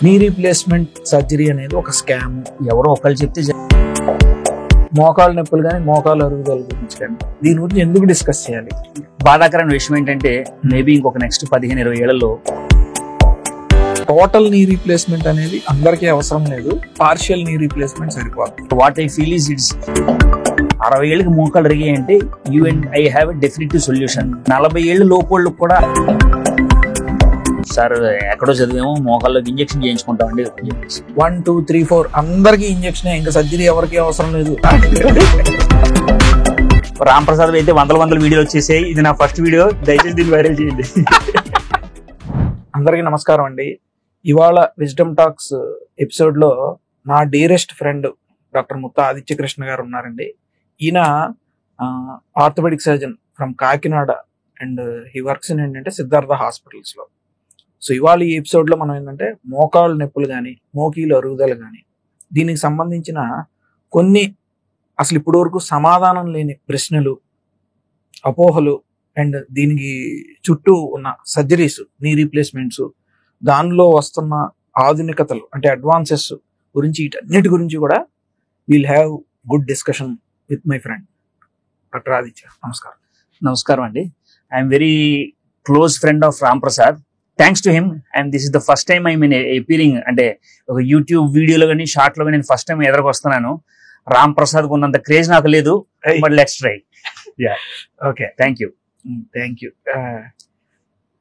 నీ replacement surgery అనేది ఒక స్కామ్. ఎవరో ఒకళ్ళు చెప్తే మోకాలు నొప్పులు కానీ మోకాలు అరుగుదల గురించి కానీ దీని గురించి ఎందుకు డిస్కస్ చేయాలి? బాధాకరమైన విషయం ఏంటంటే మేబీ ఇంకొక నెక్స్ట్ 15-20 ఏళ్లలో టోటల్ నీ రీప్లేస్మెంట్ అనేది అందరికీ అవసరం లేదు, పార్షియల్ నీ రీప్లేస్మెంట్ సరిపోతుంది. What I feel is it's 60 ఏళ్ళకి మోకాలు అరిగాయంటే you and I have a definitive solution. 40 ఏళ్ళు లోపళ్ళు కూడా సార్ ఎక్కడో చదివేమో మోకాల్లోకి ఇంజక్షన్ చేయించుకుంటామండి 1, 2, 3, 4 అందరికి ఇంజక్షన్, ఇంకా సర్జరీ ఎవరికి అవసరం లేదు. రామ్ ప్రసాద్ అయితే వందల వీడియోలు వచ్చేసాయి. ఇది నా ఫస్ట్ వీడియో, దయచేసి దీన్ని వైరల్ చేయండి. అందరికీ నమస్కారం అండి. ఇవాళ విజ్డమ్ టాక్స్ ఎపిసోడ్ లో నా dearest friend doctor Mutta Aditya Krishna garu ఉన్నారండి. ఈయన orthopaedic surgeon from Kakinada and he works in ఏంటంటే సిద్ధార్థ హాస్పిటల్స్ లో. సో ఇవాళ ఈ ఎపిసోడ్ లో మనం ఏంటంటే మోకాలు నొప్పులు కానీ మోకీలు అరుగుదల కానీ దీనికి సంబంధించిన కొన్ని అసలు ఇప్పటి వరకు సమాధానం లేని ప్రశ్నలు, అపోహలు అండ్ దీనికి చుట్టూ ఉన్న సర్జరీస్, నీ రీప్లేస్మెంట్స్, దానిలో వస్తున్న ఆధునికతలు అంటే అడ్వాన్సెస్ గురించి, వీటన్నిటి గురించి కూడా will have good discussion with my friend doctor Aditya. నమస్కారం. నమస్కారం అండి. I'm very close friend of Ram Prasad. Thanks to him. And this is the first time I mean appearing, అంటే ఒక యూట్యూబ్ వీడియోలో కానీ షార్ట్ లో కానీ నేను ఫస్ట్ టైం ఎదురుకు వస్తున్నాను. రామ్ ప్రసాద్ ఉన్నంత క్రేజ్ నాకు లేదు, but let's try. Okay, thank you.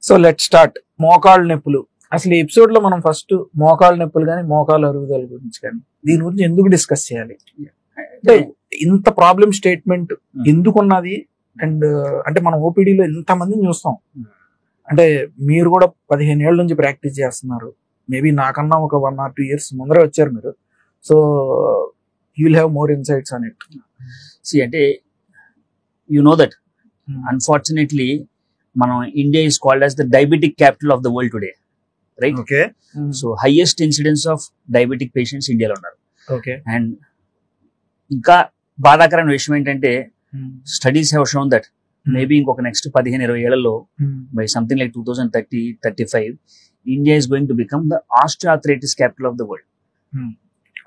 So let's start. మోకాళ్ళ నొప్పులు. అసలు ఈ ఎపిసోడ్ లో మనం ఫస్ట్ మోకాళ్ళ నొప్పులు కానీ మోకాళ్ళ అరుగుదల గురించి కానీ దీని గురించి ఎందుకు డిస్కస్ చేయాలి? అంటే ఇంత ప్రాబ్లం స్టేట్మెంట్ ఎందుకున్నది? అండ్ అంటే మనం ఓపీడీలో ఇంతమందిని చూస్తాం. అంటే మీరు కూడా 15 ఏళ్ళ నుంచి ప్రాక్టీస్ చేస్తున్నారు. మేబీ నాకన్నా ఒక 1 or 2 years ముందరే వచ్చారు మీరు. So you will have more insights on it. అంటే యు నో దట్ అన్ఫార్చునేట్లీ మనం India is called as the diabetic capital of the world today, right? Okay. So highest incidence of diabetic patients ఇండియాలో ఉన్నారు. Okay. And ఇంకా బాధాకరమైన విషయం ఏంటంటే studies have shown that maybe ఇంకొక next 15-20 ఏళ్లలో by something like 2030-35 India is going to become the osteoarthritis capital of the world.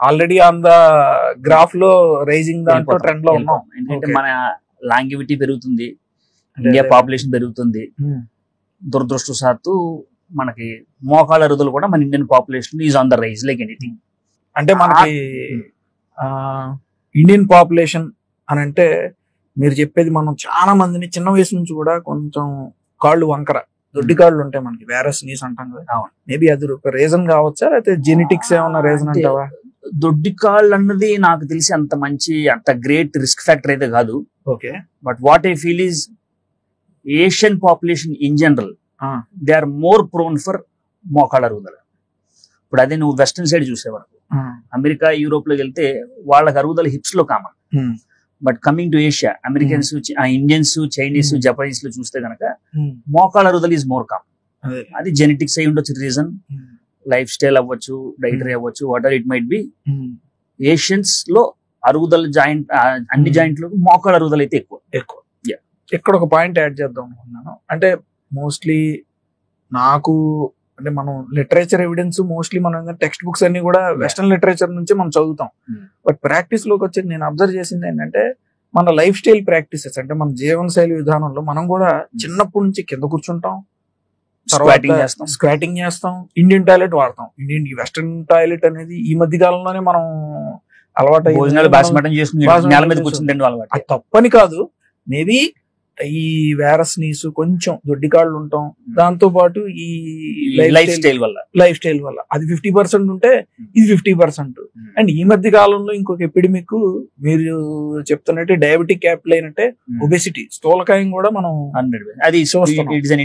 Already on the graph లో rising దాంట్లో ట్రెండ్ లో ఉన్నాం. ఎందుకంటే మన లాంగివిటీ పెరుగుతుంది, ఇండియా పాపులేషన్ పెరుగుతుంది. దురదృష్టవశాత్తు మనకి మోకాళ్ళ అరుగుదల కూడా మన Indian population is on the rise like anything. అంటే మనకి ఇండియన్ పాపులేషన్ అని అంటే మీరు చెప్పేది, మనం చాలా మందిని చిన్న వయసు నుంచి కూడా కొంచెం కాళ్ళు వంకర, దొడ్డి కాళ్ళు ఉంటాయి మనకి, వేరస్ నీస్ అంటాం కదా. మేబీ అది ఒక రీజన్ కావచ్చా, లేకపోతే జెనెటిక్స్ ఏమన్నా రీజన్ అంటావా? దొడ్డి కాళ్ళు అన్నది నాకు తెలిసి అంత గ్రేట్ రిస్క్ ఫ్యాక్టర్ అయితే కాదు. Okay. But what I feel is Asian population in general they are more prone for మోకాళ్ళ అరుగుదల. ఇప్పుడు అదే నువ్వు వెస్టర్న్ సైడ్ చూసేవారు, అమెరికా, యూరోప్ లోకి వెళ్తే వాళ్ళకి అరుగుదల హిప్స్ లో common. But coming to Asia, Americans, Indians, Chinese, Japanese లో చూస్తే కనుక మోకాళ్ళ అరుగుదల ఈజ్ మోర్ కామన్. అది జెనెటిక్స్ అయి ఉండొచ్చు, రీజన్ లైఫ్ స్టైల్ అవ్వచ్చు, డైటరీ అవ్వచ్చు, whatever it might be. Asians లో అరుగుదల జాయింట్, అన్ని జాయింట్లు మోకాళ్ళ అరుగుదల అయితే ఎక్కువ. ఇక్కడ ఒక పాయింట్ యాడ్ చేద్దాం అనుకున్నాను. అంటే మోస్ట్లీ నాకు అంటే మనం లిటరేచర్ ఎవిడెన్స్ మోస్ట్లీ మనం టెక్స్ట్ బుక్స్ అన్ని కూడా వెస్టర్న్ లిటరేచర్ నుంచి మనం చదువుతాం. బట్ ప్రాక్టీస్ లోకి వచ్చి నేను అబ్జర్వ్ చేసింది ఏంటంటే మన లైఫ్ స్టైల్ ప్రాక్టీసెస్, అంటే మన జీవనశైలి విధానంలో మనం కూడా చిన్నప్పటి నుంచి కింద కూర్చుంటాం, స్క్వాటింగ్ చేస్తాం, ఇండియన్ టాయిలెట్ వాడతాం. వెస్టర్న్ టాయిలెట్ అనేది ఈ మధ్య కాలంలోనే మనం అలవాటు, అది తప్పని కాదు. మేబీ ఈ వేరస్ నీసు, కొంచెం దొడ్డి కాళ్ళు ఉంటాం, దాంతో పాటు ఈ లైఫ్ స్టైల్ వల్ల అది 50% ఉంటే ఇది 50%. అండ్ ఈ మధ్య కాలంలో ఇంకొక ఎపిడమిక్ మీరు చెప్తున్నట్టు డయాబెటిక్ క్యాపిటల్ అయినట్టే ఒబెసిటీ, స్థూలకాయం కూడా మనం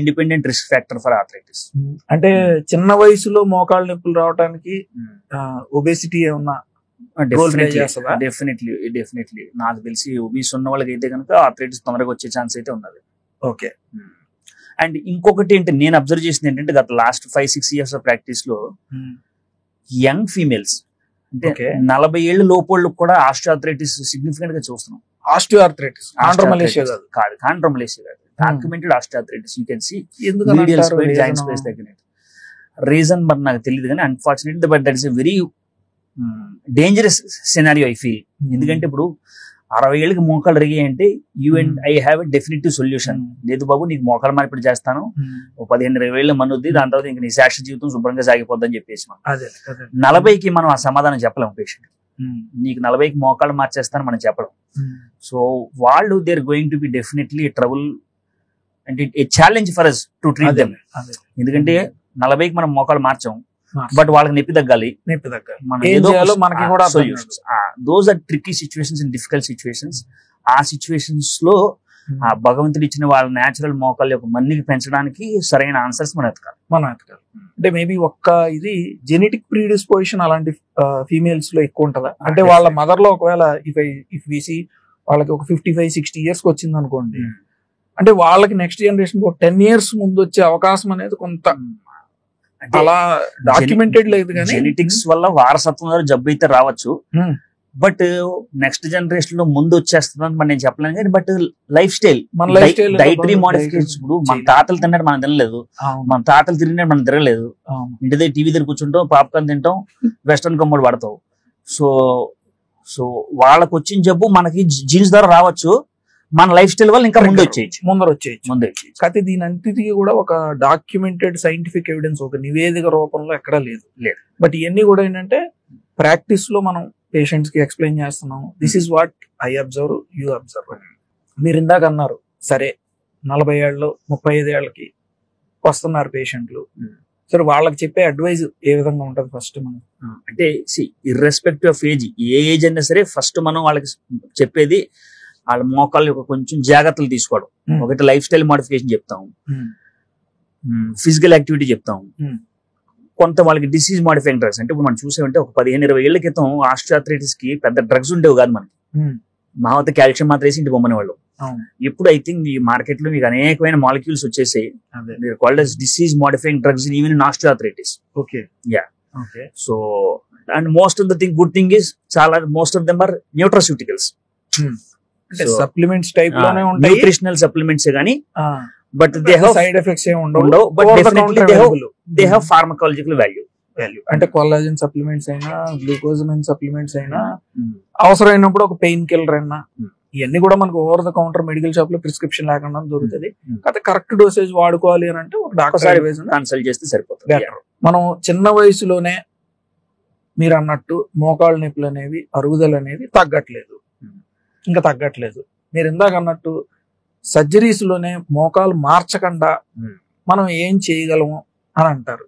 independent risk factor for arthritis. అంటే చిన్న వయసులో మోకాళ్ళ నొప్పులు రావడానికి ఒబెసిటీ ఏమన్నా డెఫినెట్లీ నాకు తెలిసి ఒబీస్ ఉన్న వాళ్ళకి అయితే కనుక ఆర్థరైటిస్ తొందరగా వచ్చే ఛాన్స్ అయితే ఉన్నది. ఓకే. అండ్ ఇంకొకటి ఏంటి నేను అబ్జర్వ్ చేసింది ఏంటంటే గత లాస్ట్ 5-6 years ఆఫ్ ప్రాక్టీస్ లో యంగ్ ఫీమేల్స్ అంటే 40 ఏళ్ళ లోపళ్ళు కూడా ఆస్టియోఆర్థరైటిస్ సిగ్నిఫికెంట్ గా చూస్తున్నాం. ఆస్టియోఆర్థరైటిస్ కాదు, కాండ్రోమలేషియా కాదు, documented osteoarthritis. You can see joint space తగ్గినట్టు. రీజన్ మరి నాకు తెలియదు కానీ unfortunately but that is a very dangerous scenario I feel. ఎందుకంటే ఇప్పుడు 60 ఏళ్ళకి మోకాలు అరిగాయి అంటే you and I have a definitive solution. లేదు బాబు నీకు మోకాలు మార్పిడి చేస్తాను, 15-20 ఏళ్ళ మనుద్ది, దాని తర్వాత ఇంక నీ శాశ్వత జీవితం శుభ్రంగా సాగిపోద్దని చెప్పేసి 40కి మనం ఆ సమాధానం చెప్పలేం పేషెంట్. నీకు 40కి మోకాలు మార్చేస్తాను మనం చెప్పలేం. సో వాళ్ళు they are going to be definitely trouble అంటే a challenge for us to treat them. ఎందుకంటే 40కి మనం మోకాలు మార్చాం, బట్ వాళ్ళకి నొప్పి తగ్గాలి. Those are tricky situations and difficult situations. ఆ సిచ్యువేషన్స్ లో ఆ భగవంతుడు ఇచ్చిన వాళ్ళ నేచురల్ మోకాళ్ళ యొక్క మన్నికి పెంచడానికి సరైన ఆన్సర్స్ మనం ఎతకాలి. అంటే మేబీ ఒక్క ఇది జెనెటిక్ ప్రీడిస్పోజిషన్ అలాంటి ఫీమేల్స్ లో ఎక్కువ ఉంటుందా? అంటే వాళ్ళ మదర్ లో ఒకవేళ ఇఫ్ వి సీ వాళ్ళకి ఒక 55-60 years వచ్చింది అనుకోండి, అంటే వాళ్ళకి నెక్స్ట్ జనరేషన్ ఒక 10 years ముందు వచ్చే అవకాశం అనేది కొంత అలా డాక్యుమెంటెడ్ లేదు. కానీ జెనెటిక్స్ వల్ల వారసత్వం ద్వారా జబ్బు అయితే రావచ్చు, బట్ నెక్స్ట్ జనరేషన్ లో ముందు వచ్చేస్తుందని మనం నేను చెప్పలేను. కానీ but life style, dietary modifications. ఇప్పుడు మన తాతలు తిన్నట్టు మనం తినలేదు, మన తాతలు తిరిగినట్టు మనం తిరగలేదు. ఇంటి దగ్గర టీవీ దగ్గర కూర్చుంటాం, పాప్కార్న్ తింటాం, వెస్ట్రన్ కమ్మోడ్ పడతాం. సో వాళ్ళకి వచ్చిన జబ్బు మనకి జీన్స్ ద్వారా రావచ్చు, మన లైఫ్ స్టైల్ వల్ల ఇంకా ముందు వచ్చేయచ్చు. కాకపోతే దీని అంతటికీ కూడా ఒక డాక్యుమెంటెడ్ సైంటిఫిక్ ఎవిడెన్స్, ఒక నివేదిక రూపంలో ఎక్కడా లేదు. బట్ ఇవన్నీ కూడా ఏంటంటే ప్రాక్టీస్ లో మనం పేషెంట్స్ కి ఎక్స్ప్లెయిన్ చేస్తున్నాం. This is what I observe, you observe. మీరు ఇందాక అన్నారు, సరే 40 ఏళ్ళు 35 ఏళ్ళకి వస్తున్నారు పేషెంట్లు, సరే వాళ్ళకి చెప్పే అడ్వైజ్ ఏ విధంగా ఉంటుంది? ఫస్ట్ మనం అంటే irrespective of age, A age అయినా సరే ఫస్ట్ మనం వాళ్ళకి చెప్పేది వాళ్ళ మోకాళ్ళు యొక్క కొంచెం జాగ్రత్తలు తీసుకోవడం. ఒకటి లైఫ్ స్టైల్ మోడిఫికేషన్ చెప్తాం, ఫిజికల్ యాక్టివిటీ చెప్తాం, కొంత వాళ్ళకి డిసీజ్ మోడిఫైయింగ్ డ్రగ్స్. అంటే ఇప్పుడు మనం చూసామంటే ఒక 15-20 ఏళ్ల క్రితం ఆస్టియోఆర్థరైటిస్ కి పెద్ద డ్రగ్స్ ఉండేవి కాదు మనకి. మా వద్ద కాల్షియం మాత్రం వేసి ఇంటి బొమ్మని వాళ్ళు. ఇప్పుడు ఐ థింక్ ఈ మార్కెట్ లో మీకు అనేకమైన మాలిక్యూల్స్ వచ్చేసాయి, called as disease modifying drugs in even in osteoarthritis. So and most of the thing good thing is చాలా most of them are nutraceuticals, supplements type లోనే ఉంటాయి, న్యూట్రిషనల్ సప్లిమెంట్స్ గానీ, but they have side effects ఏమి ఉండవు. But definitely they have pharmacological value. అంటే collagen supplements అయినా, glucosamine supplements అయినా, అవసరమైనప్పుడు ఒక పెయిన్ కిల్లర్ అయినా, ఇవన్నీ కూడా మనకు over the counter medical shop లో ప్రిస్క్రిప్షన్ లేకుండా దొరుకుతుంది. అయితే కరెక్ట్ డోసేజ్ వాడుకోవాలి అని అంటే ఒక డాక్టర్ కన్సల్ట్ చేస్తే సరిపోతుంది. మనం చిన్న వయసులోనే మీరు అన్నట్టు మోకాళ్ళ నొప్పులు అనేవి, అరుగుదల అనేది ఇంకా తగ్గట్లేదు. మీరు ఇందాక అన్నట్టు సర్జరీస్ లోనే మోకాలు మార్చకుండా మనం ఏం చేయగలము అని అంటారు.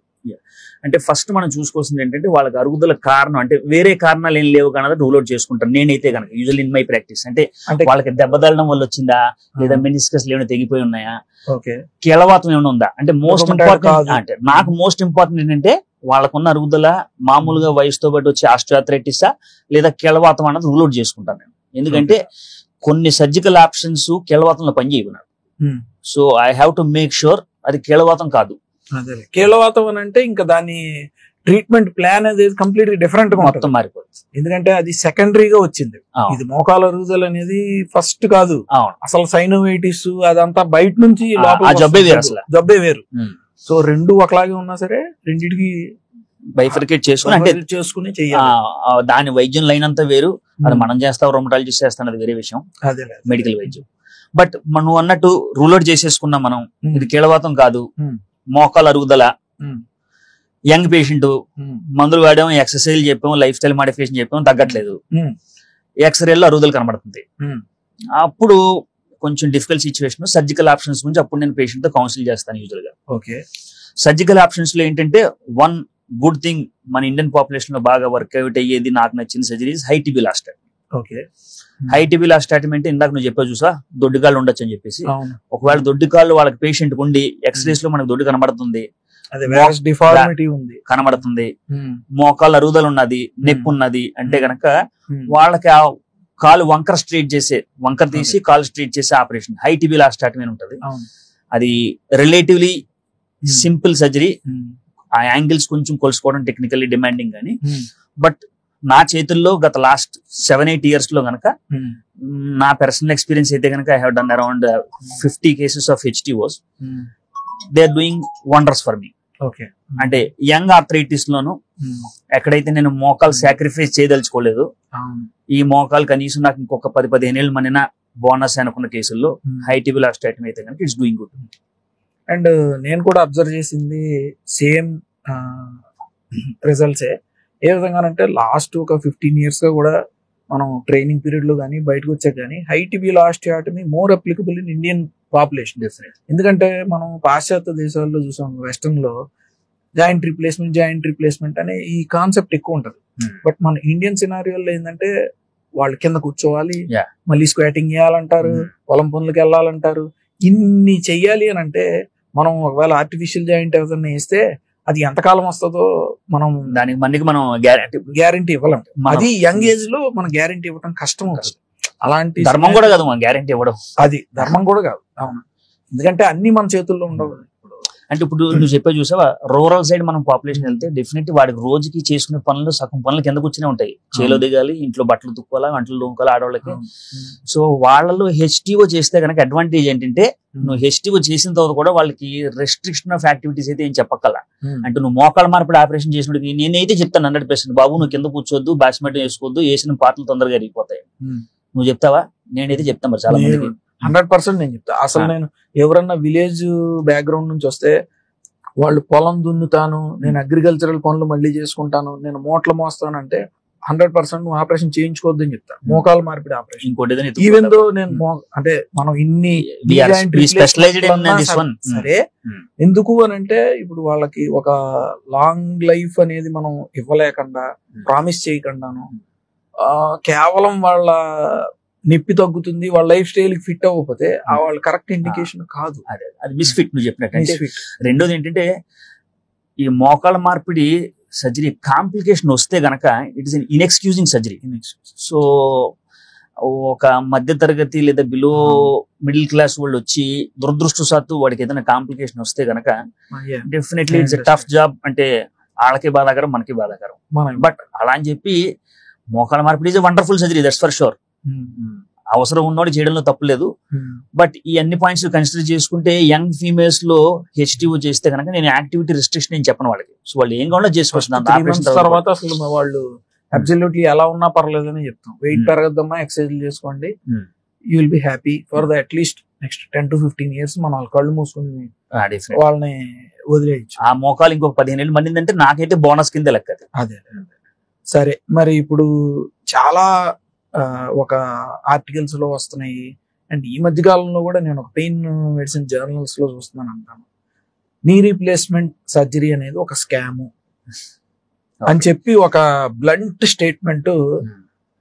అంటే ఫస్ట్ మనం చూసుకోవాల్సింది ఏంటంటే వాళ్ళకి అరుగుదల కారణం అంటే వేరే కారణాలు ఏం లేవు కనుక రూల్ అవుట్ చేసుకుంటాను నేనైతే కనుక యూజువల్ ఇన్ మై ప్రాక్టీస్. అంటే వాళ్ళకి దెబ్బతగలడం వల్ల వచ్చిందా, లేదా మెనిస్కస్ ఏమైనా తెగిపోయి ఉన్నాయా, కీళ్ళవాతం ఏమైనా ఉందా. అంటే మోస్ట్ ఇంపార్టెంట్ అంటే నాకు మోస్ట్ ఇంపార్టెంట్ ఏంటంటే వాళ్ళకున్న అరుగుదల మామూలుగా వయసుతో పాటు వచ్చే ఆస్టియోఆర్థరైటిసా లేదా కీళ్ళవాతం అన్నది రూల్ అవుట్ చేసుకుంటాను నేను. ఎందుకంటే కొన్ని సర్జికల్ ఆప్షన్స్ కీళ్ళవాతంలో పనిచేయవు నాకు. So I have to make sure అది కీళ్ళవాతం కాదు. కీళ్ళవాతం అని అంటే ఇంకా దాని ట్రీట్మెంట్ ప్లాన్ అనేది కంప్లీట్ డిఫరెంట్ గా మొత్తం మారిపోతుంది. ఎందుకంటే అది సెకండరీగా వచ్చింది. ఇది మోకాల అరుగుదల అనేది ఫస్ట్ కాదు, అసలు సైనోవైటిస్ అదంతా బయట నుంచి జబ్బే వేరు. సో రెండు ఒకలాగే ఉన్నా సరే రెండింటికి బైఫర్కేట్ చేసుకుని చేయాలి. దాని వైద్యం లైన్ అంతా వేరు, అది మనం చేస్తాం, రొమటాలజిస్ట్ చేస్తాం, అది వేరే విషయం, మెడికల్ వైద్యం. బట్ మనం అన్నట్టు రూల్ అవుట్ చేసేసుకున్నాం మనం, ఇది కీళ్ళవాతం కాదు, మోకాలు అరుగుదల, యంగ్ పేషెంట్, మందులు వాడాము, ఎక్సర్సైజ్ చెప్పాము, లైఫ్ స్టైల్ మోడిఫికేషన్ చెప్పాము, తగ్గట్లేదు, ఎక్స్రేలో అరుగుదల కనబడుతుంది. అప్పుడు కొంచెం డిఫికల్ట్ సిచ్యువేషన్, సర్జికల్ ఆప్షన్స్ గురించి అప్పుడు నేను పేషెంట్ తో కౌన్సిల్ చేస్తాను యూజువల్ గా. సర్జికల్ ఆప్షన్స్ లో ఏంటంటే వన్ గుడ్ థింగ్ మన ఇండియన్ పాపులేషన్ లో బాగా వర్క్అవుట్ అయ్యేది నాకు నచ్చిన సర్జరీస్ హై టిబిలాస్టాటమీ. హై టిబిలాస్టాటమీ అంటే ఇందాక నువ్వు చెప్పావు చూసా, దొడ్డికాళ్ళు ఉండొచ్చు అని చెప్పేసి. ఒకవేళ దొడ్డికాళ్ళు వాళ్ళకి పేషెంట్ ఉండి ఎక్స్రేస్ లో మనకు దొడ్డు కనబడుతుంది, కనబడుతుంది, మోకాళ్ళు అరుగుదల ఉన్నది, నెక్ ఉన్నది అంటే గనక వాళ్ళకి ఆ కాలు వంకర తీసి కాలు స్ట్రైట్ చేసే ఆపరేషన్ హై టిబిలాస్టాటమీ అని ఉంటది. అది రిలేటివ్లీ సింపుల్ సర్జరీ. ఆ యాంగిల్స్ కొంచెం కొలుసుకోవడం టెక్నికల్లీ డిమాండింగ్ కానీ, బట్ నా చేతుల్లో గత లాస్ట్ 7-8 years లో గనక నా పర్సనల్ ఎక్స్పీరియన్స్ అయితే గనక I have done around 50 cases of HTOs. They are doing wonders for me. Okay. అంటే యంగ్ ఆర్థరైటిస్ లోను ఎక్కడైతే నేను మోకాలు సాక్రిఫైస్ చేయదలుచుకోలేదు, ఈ మోకాలు కనీసం నాకు ఇంకొక 10-15 ఏళ్ళు మనినా బోనస్ అనుకున్న కేసుల్లో హై టిబిల్ ఆస్టాటమీ అయితే కనుక ఇట్స్ డూయింగ్ గుడ్. అండ్ నేను కూడా అబ్జర్వ్ చేసింది సేమ్ రిజల్ట్సే. ఏ విధంగానంటే లాస్ట్ ఒక 15 years గా కూడా మనం ట్రైనింగ్ పీరియడ్ లో కానీ బయటకు వచ్చాక కానీ high tibial osteotomy more applicable in Indian population. ఎందుకంటే మనం పాశ్చాత్య దేశాల్లో చూసాం, వెస్టర్న్ లో జాయింట్ రీప్లేస్మెంట్ అనే ఈ కాన్సెప్ట్ ఎక్కువ ఉంటది. బట్ మన ఇండియన్ సినారియోలో ఏంటంటే వాళ్ళు కింద కూర్చోవాలి, మళ్ళీ స్క్వాటింగ్ చేయాలంటారు, పొలం పనులకు వెళ్ళాలంటారు. ఇన్ని చెయ్యాలి అని అంటే మనం ఒకవేళ ఆర్టిఫిషియల్ జాయింట్ ఏదైనా వేస్తే అది ఎంతకాలం వస్తుందో మనం దానికి మందికి మనం గ్యారంటీ ఇవ్వలేం. అది యంగ్ ఏజ్ లో మనం గ్యారంటీ ఇవ్వడం కష్టం అవుతుంది. అలాంటి ధర్మం కూడా కాదు మనం గ్యారంటీ ఇవ్వడం, అది ధర్మం కూడా కాదు. అవును, ఎందుకంటే అన్ని మన చేతుల్లో ఉండవు. అంటే ఇప్పుడు నువ్వు చెప్పే చూసావా, రూరల్ సైడ్ మనం పాపులేషన్ వెళ్తే డెఫినెట్లీ వాడికి రోజుకి చేసుకునే పనులు సగం పనులు కింద కూర్చునే ఉంటాయి. చేలో దిగాలి, ఇంట్లో బట్టలు తుక్కోవాలి, వంటలు తోముకోవాలి ఆడవాళ్ళకి. సో వాళ్ళలో హెచ్టిఓ చేస్తే కనుక అడ్వాంటేజ్ ఏంటంటే నువ్వు హెచ్టిఓ చేసిన తర్వాత కూడా వాళ్ళకి రెస్ట్రిక్షన్ ఆఫ్ యాక్టివిటీస్ అయితే ఏం చెప్పక్కల. అంటే నువ్వు మోకాళ్ళ మార్పిడి ఆపరేషన్ చేసినప్పుడు నేనైతే చెప్తాను 100%, బాబు నువ్వు కింద కూర్చోద్దు, బాస్మెట్ వేసుకోవద్దు, వేసిన పాటలు తొందరగా అరిగిపోతాయి. నువ్వు చెప్తావా? నేనైతే చెప్తాను మరి చాలా మందికి. 100% నేను చెప్తా. అసలు నేను ఎవరన్నా విలేజ్ బ్యాక్గ్రౌండ్ నుంచి వస్తే వాళ్ళు పొలం దున్నుతాను, నేను అగ్రికల్చరల్ పనులు మళ్ళీ చేసుకుంటాను, నేను మూటలు మోస్తానంటే 100% నువ్వు ఆపరేషన్ చేయించుకోవద్దు అని చెప్తా. మోకాలు మార్పిడి ఆపరేషన్. ఈవెన్ దో నేను అంటే మనం ఇన్ని సరే ఎందుకు అని అంటే ఇప్పుడు వాళ్ళకి ఒక లాంగ్ లైఫ్ అనేది మనం ఇవ్వలేకుండా, ప్రామిస్ చేయకుండాను, కేవలం వాళ్ళ నొప్పి తగ్గుతుంది, వాళ్ళ లైఫ్ స్టైల్ కి ఫిట్ అవ్వకపోతే వాళ్ళ కరెక్ట్ ఇండికేషన్ కాదు. అది మిస్ఫిట్ నువ్వు చెప్పినట్టు. రెండోది ఏంటంటే ఈ మోకాళ్ళ మార్పిడి సర్జరీ కాంప్లికేషన్ వస్తే గనక it is an inexcusing surgery. So ఒక మధ్య తరగతి లేదా బిలో మిడిల్ క్లాస్ వాళ్ళు వచ్చి దురదృష్టవశాత్తు వాడికి ఏదైనా కాంప్లికేషన్ వస్తే గనక డెఫినెట్లీ ఇట్స్ టఫ్ జాబ్. అంటే వాళ్ళకి బాధాకరం, మనకి బాధాకరం. బట్ అలా అని చెప్పి మోకాళ్ళ మార్పిడి is wonderful surgery, that's for sure. అవసరం ఉన్నవాడు చేయడంలో తప్పులేదు. బట్ ఈ అన్ని పాయింట్స్ కన్సిడర్ చేసుకుంటే యంగ్ ఫీమేల్స్ లో హెచ్టిఓ చేస్తే కనుక నేను యాక్టివిటీ రెస్ట్రిక్షన్ నేను చెప్పను వాళ్ళకి. సో వాళ్ళు ఏం కావాలో చేసుకోవచ్చు. తర్వాత అసలు వాళ్ళు అబ్సల్యూట్లీ ఎలా ఉన్నా పర్లేదు అని చెప్తాం. వెయిట్ పెరగద్దమ్మా, ఎక్సర్సైజ్ చేసుకోండి, you will be happy for the at least next 10 to 15 years. మనం వాళ్ళ కళ్ళు మూసుకుని వాళ్ళని వదిలేయచ్చు. ఆ మోకాలు ఇంకొక 15 ఏళ్ళు మండిందంటే నాకైతే బోనస్ కింద లెక్క. అదే సరే. మరి ఇప్పుడు చాలా ఒక ఆర్టికల్స్ లో వస్తున్నాయి. అండ్ ఈ మధ్య కాలంలో కూడా నేను ఒక పెయిన్ మెడిసిన్ జర్నల్స్ లో చూస్తున్నాను అంటాను, నీ రీప్లేస్మెంట్ సర్జరీ అనేది ఒక స్కాము అని చెప్పి ఒక బ్లంట్ స్టేట్మెంట్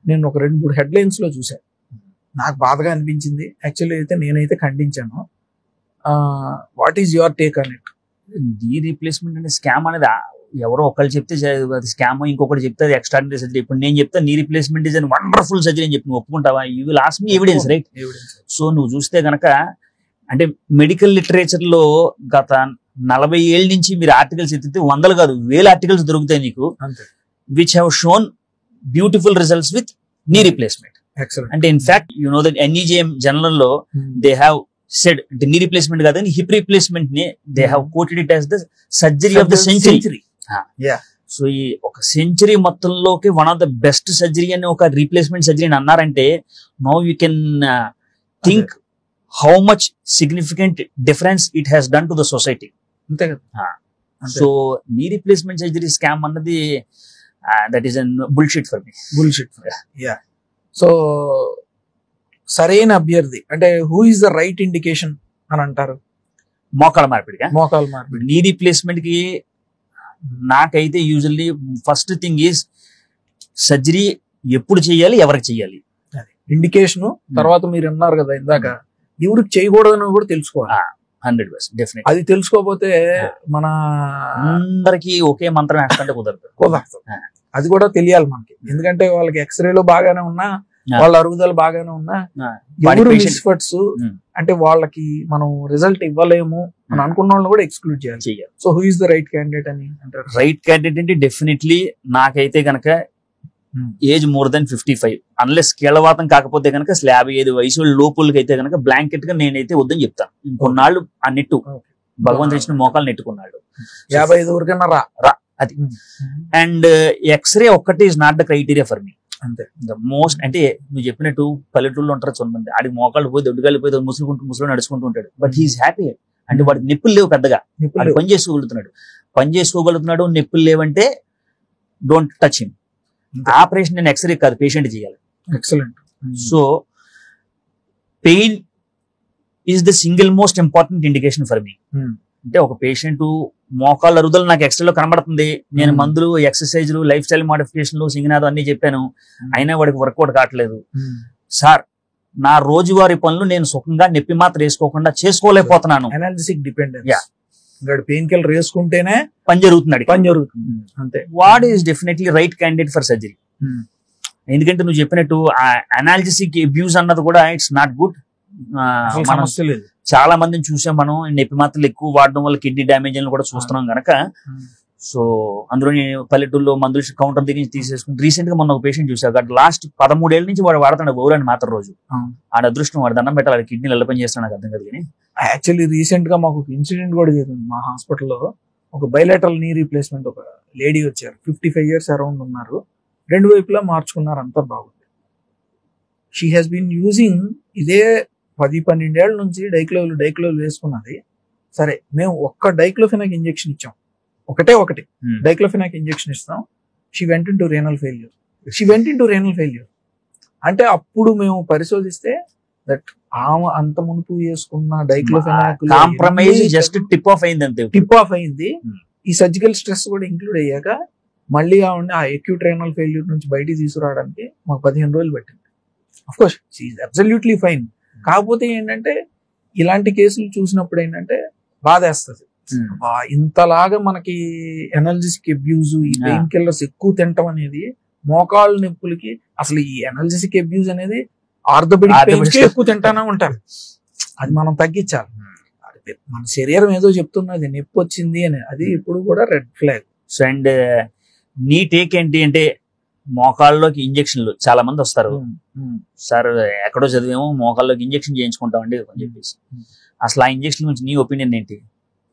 నేను ఒక 2-3 హెడ్లైన్స్ లో చూశాను. నాకు బాధగా అనిపించింది. యాక్చువల్లీ అయితే నేనైతే ఖండించాను. What is your take on it? Knee replacement అనే స్కామ్ అనేది ఎవరో ఒకళ్ళు చెప్తే అది స్కామ్, ఇంకొకటి చెప్తే అది ఎక్స్ట్రాడినరీ సర్జరీ. ఇప్పుడు నేను చెప్తా knee replacement is and wonderful surgery అని చెప్పి నువ్వు ఒప్పుకుంటావా? You will ask me evidence, right? So నువ్వు చూస్తే గనక అంటే మెడికల్ లిటరేచర్ లో గత 40 ఏళ్ళ నుంచి మీరు ఆర్టికల్స్ ఎత్తితే 100 కాదు 1000 ఆర్టికల్స్ దొరుకుతాయి నీకు, which have shown beautiful results with knee replacement. అంటే in fact you know that NEJM journal లో they have said knee replacement కాదని హిప్ రీప్లేస్మెంట్ ని they have quoted it as the surgery of the century. So ఈ ఒక century మొత్తంలోకి one of the best surgery అని ఒక replacement surgery అని అన్నారంటే now you can think how much significant difference it has done to the society. అంతే కదా. So knee replacement surgery scam అన్నది that is an bullshit for me. So సరైన అభ్యర్థి అంటే who is the right indication అని అంటారు? మోకాళ్ళ మార్పిడిగా? మోకాళ్ళ మార్పిడి నీ రీప్లేస్మెంట్ కి నాకైతే usually first thing is surgery ఎప్పుడు చేయాలి, ఎవరికి చేయాలి, ఇండికేషన్. తర్వాత మీరు అన్నారు కదా ఇందాక, ఎవరికి చేయకూడదని కూడా తెలుసుకోవాలి. 100% డెఫినెట్. అది తెలుసుకోకపోతే మన అందరికి ఒకే మంత్రం వేస్తుంటే కుదరదు. అది కూడా తెలియాలి మనకి. ఎందుకంటే వాళ్ళకి ఎక్స్రేలో బాగానే ఉన్నా, వాళ్ళ అరుగుదల బాగానే ఉన్నా, ఎవరు ఎక్స్పర్ట్స్ అంటే వాళ్ళకి మనం రిజల్ట్ ఇవ్వలేము అని అనుకున్న వాళ్ళని కూడా ఎక్స్క్లూడ్ చేయాలి. So who is the right candidate అని అంటారు? రైట్ క్యాండిడేట్ అంటే డెఫినెట్లీ నాకైతే కనుక ఏజ్ మోర్ దెన్ 55 అన్లెస్ కీళ్ళవాతం కాకపోతే కనుక 55 వయసు లోపులకి అయితే కనుక బ్లాంకెట్ గా నేనైతే వద్దని చెప్తాను. కొన్నాళ్ళు అన్నిట్టు భగవంతుడు ఇచ్చిన మోకాలు నెట్టుకున్నాడు. 55 ఊరికన్నా రా అది. అండ్ ఎక్స్రే ఒక్కటి is not the criteria for me. అంతే. ద మోస్ట్ అంటే నువ్వు చెప్పినట్టు పల్లెటూరులో ఉంటారు కొంతమంది, ఆడికి మోకాళ్ళు పోయి దొడ్డుగాలి పోయి ముసులు నడుచుకుంటూ ఉంటాడు, బట్ హీఈస్ హ్యాపీ. అంటే వాడికి నొప్పులు లేవు పెద్దగా, వాడు పని చేసుకోగలుగుతున్నాడు. నొప్పులు లేవంటే డోంట్ టచ్ హిమ్. ఆపరేషన్ నేను ఎక్స్రే కాదు, పేషెంట్ చేయాలి. Excellent. So pain is the single most important indication for me. అంటే ఒక పేషెంట్ మోకాళ్ళ అరుగుదల నాకు ఎక్స్రేలో కనబడుతుంది, నేను మందులు, ఎక్సర్సైజ్లు, లైఫ్ స్టైల్ మోడిఫికేషన్లు, సింగినాథం అన్ని చెప్పాను, అయినా వాడికి వర్కౌట్ కావట్లేదు. సార్, నా రోజువారీ పనులు నేను సుఖంగా నొప్పి మాత్రం వేసుకోకుండా చేసుకోలేకపోతున్నాను. అనాలిసిక్ డిపెండెన్స్. పెయిన్ కిల్లర్ వేసుకుంటేనే పని జరుగుతుంది. అంతే. What is definitely right candidate for surgery. ఎందుకంటే నువ్వు చెప్పినట్టు అనాలిసిక్ అబ్యూస్ అన్నది కూడా ఇట్స్ నాట్ గుడ్. సమస్య లేదు. చాలా మందిని చూసాం మనం, నొప్పి మాత్రలు ఎక్కువ వాడడం వల్ల కిడ్నీ డ్యామేజ్ అని కూడా చూస్తున్నాం గనక. సో అందులో పల్లెటూరులో మందులు కౌంటర్ దగ్గర నుంచి తీసేసుకుని రీసెంట్ గా మొన్న ఒక పేషెంట్ చూసాక లాస్ట్ 13 ఏళ్ళ నుంచి వాడు వాడుతున్నాడు బౌరాన్ని మాత్రం రోజు. ఆడ అదృష్టం, వాడు దండం పెట్టాలి, కిడ్నీలు ఎలా పని చేస్తాడు నాకు అర్థం కాదు. కానీ యాక్చువల్లీ రీసెంట్ గా మాకు ఒక ఇన్సిడెంట్ కూడా జరిగింది మా హాస్పిటల్లో. ఒక బైలాటరల్ నీ రీప్లేస్మెంట్, ఒక లేడీ వచ్చారు, 55 years అరౌండ్ ఉన్నారు, 2 వైపులా మార్చుకున్నారు, అంతా బాగుంది. షీ హాస్ బీన్ యూజింగ్ ఇదే 10-12 ఏళ్ల నుంచి డైక్లోవిల్ వేసుకున్నది. సరే, మేము ఒక్క డైక్లోఫెనాక్ ఇంజెక్షన్ ఇచ్చాం, ఒకటి డైక్లోఫెనాక్ ఇంజెక్షన్ ఇస్తాం. She went into renal failure. అంటే అప్పుడు మేము పరిశోధిస్తే దట్ ఆమె అంత మునుపు వేసుకున్న diclofenac compromise just tip of అయింది. ఈ సర్జికల్ స్ట్రెస్ కూడా ఇంక్లూడ్ అయ్యాక మళ్ళీ ఆ అక్యూట్ రేనల్ ఫెయిల్యూర్ నుంచి బయటికి తీసుకురావడానికి మాకు 15 రోజులు పట్టింది. Of course she is absolutely fine. కాకపోతే ఏంటంటే ఇలాంటి కేసులు చూసినప్పుడు ఏంటంటే బాధేస్తుంది. ఇంతలాగా మనకి ఎనర్జిసిక్ అబ్యూజ్, ఈ పెయిన్ కిల్లర్స్ ఎక్కువ తింటాం అనేది మోకాళ్ళ నొప్పులకి. అసలు ఈ ఎనర్జిసిక్ అబ్యూజ్ అనేది ఆర్థోపెడిక్ పెయిన్స్ కి ఎక్కువ తింటానే ఉంటారు. అది మనం తగ్గించాలి. మన శరీరం ఏదో చెప్తున్నది నొప్పి వచ్చింది అని, అది ఇప్పుడు కూడా రెడ్ ఫ్లాగ్. సో అండ్ నీ టేక్ ఏంటి అంటే, మోకాళ్ళలోకి ఇంజక్షన్లు చాలా మంది వస్తారు, సార్ ఎక్కడో చదివేమో మోకాళ్ళలోకి ఇంజక్షన్ చేయించుకుంటామండి అని చెప్పేసి. అసలు ఆ ఇంజక్షన్ గురించి నీ ఒపీనియన్ ఏంటి?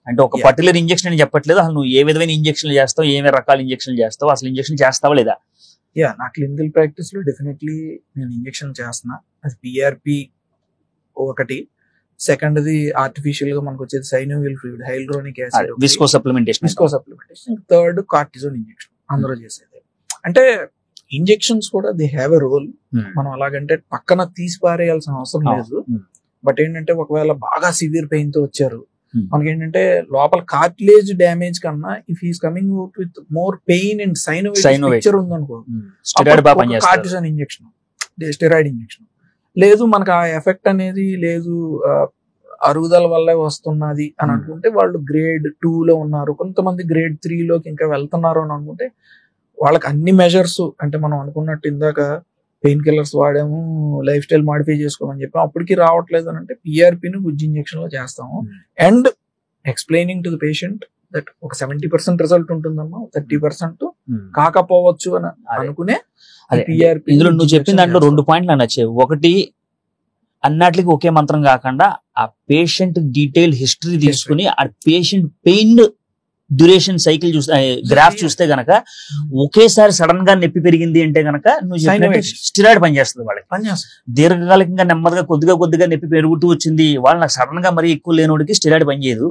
అంటే ఒక పర్టికులర్ ఇంజక్షన్ అని చెప్పట్లేదు, అసలు నువ్వు ఏ విధమైన ఇంజక్షన్లు చేస్తావు, ఏమే రకాల ఇంజక్షన్లు చేస్తావు, అసలు ఇంజక్షన్ చేస్తావా లేదా? నా క్లినికల్ ప్రాక్టీస్ లో డెఫినెట్లీ నేను ఇంజక్షన్ చేస్తున్నా. అది పిఆర్పి ఒకటి, సెకండ్ది ఆర్టిఫిషియల్ గా మనకు వచ్చేది synovial fluid, hyaluronic acid, visco supplementation, third cortisone injection అందరూ చేసేది. అంటే ఇంజెక్షన్స్ కూడా దే హ్యావ్ ఎ రోల్. మనం అలాగంటే పక్కన తీసి పారేయాల్సిన అవసరం లేదు. బట్ ఏంటంటే ఒకవేళ బాగా సివియర్ పెయిన్ తో వచ్చారు, మనకి ఏంటంటే లోపల కార్టిలేజ్ డ్యామేజ్ కన్నా if he's coming out with more pain and synovial ఉందనుకో, కార్టిజోన్ ఇంజెక్షన్, స్టెరాయిడ్ ఇంజెక్షన్. లేదు మనకు ఆ ఎఫెక్ట్ అనేది లేదు, అరుగుదల వల్లే వస్తున్నది అని అనుకుంటే వాళ్ళు గ్రేడ్ 2 లో ఉన్నారు, కొంతమంది గ్రేడ్ 3 లోకి ఇంకా వెళ్తున్నారు అని అనుకుంటే వాళ్ళకి అన్ని మెజర్స్, అంటే మనం అనుకున్నట్టు ఇందాక పెయిన్ కిల్లర్స్ వాడాము, లైఫ్ స్టైల్ మాడిఫై చేసుకోమని చెప్పాము, అప్పటికి రావట్లేదు అని అంటే పిఆర్పిని గుజ్జు ఇంజెక్షన్ లో చేస్తాము. And explaining to the patient that ఒక 70% రిజల్ట్ ఉంటుందమ్మా, 30% కాకపోవచ్చు అని అనుకునే పిఆర్పి. ఇందులో నువ్వు చెప్పిన దాంట్లో 2 పాయింట్లు నచ్చాయి. ఒకటి, అన్నట్లకి ఒకే మంత్రం కాకుండా ఆ పేషెంట్ డీటెయిల్ హిస్టరీ తీసుకుని ఆ పేషెంట్ పెయిన్ డ్యూరేషన్ సైకిల్ చూస్తే, గ్రాఫ్ చూస్తే గనక ఒకేసారి సడన్ గా నొప్పి పెరిగింది అంటే గనక నువ్వు చెప్పినట్టు స్టిరాయిడ్ పనిచేస్తుంది వాళ్ళకి. దీర్ఘకాలికంగా నెమ్మదిగా కొద్దిగా నొప్పి పెరుగుతూ వచ్చింది, వాళ్ళు నాకు సడన్ గా మరీ ఎక్కువ లేనోడికి స్టిరాయిడ్ పనిచేయదు.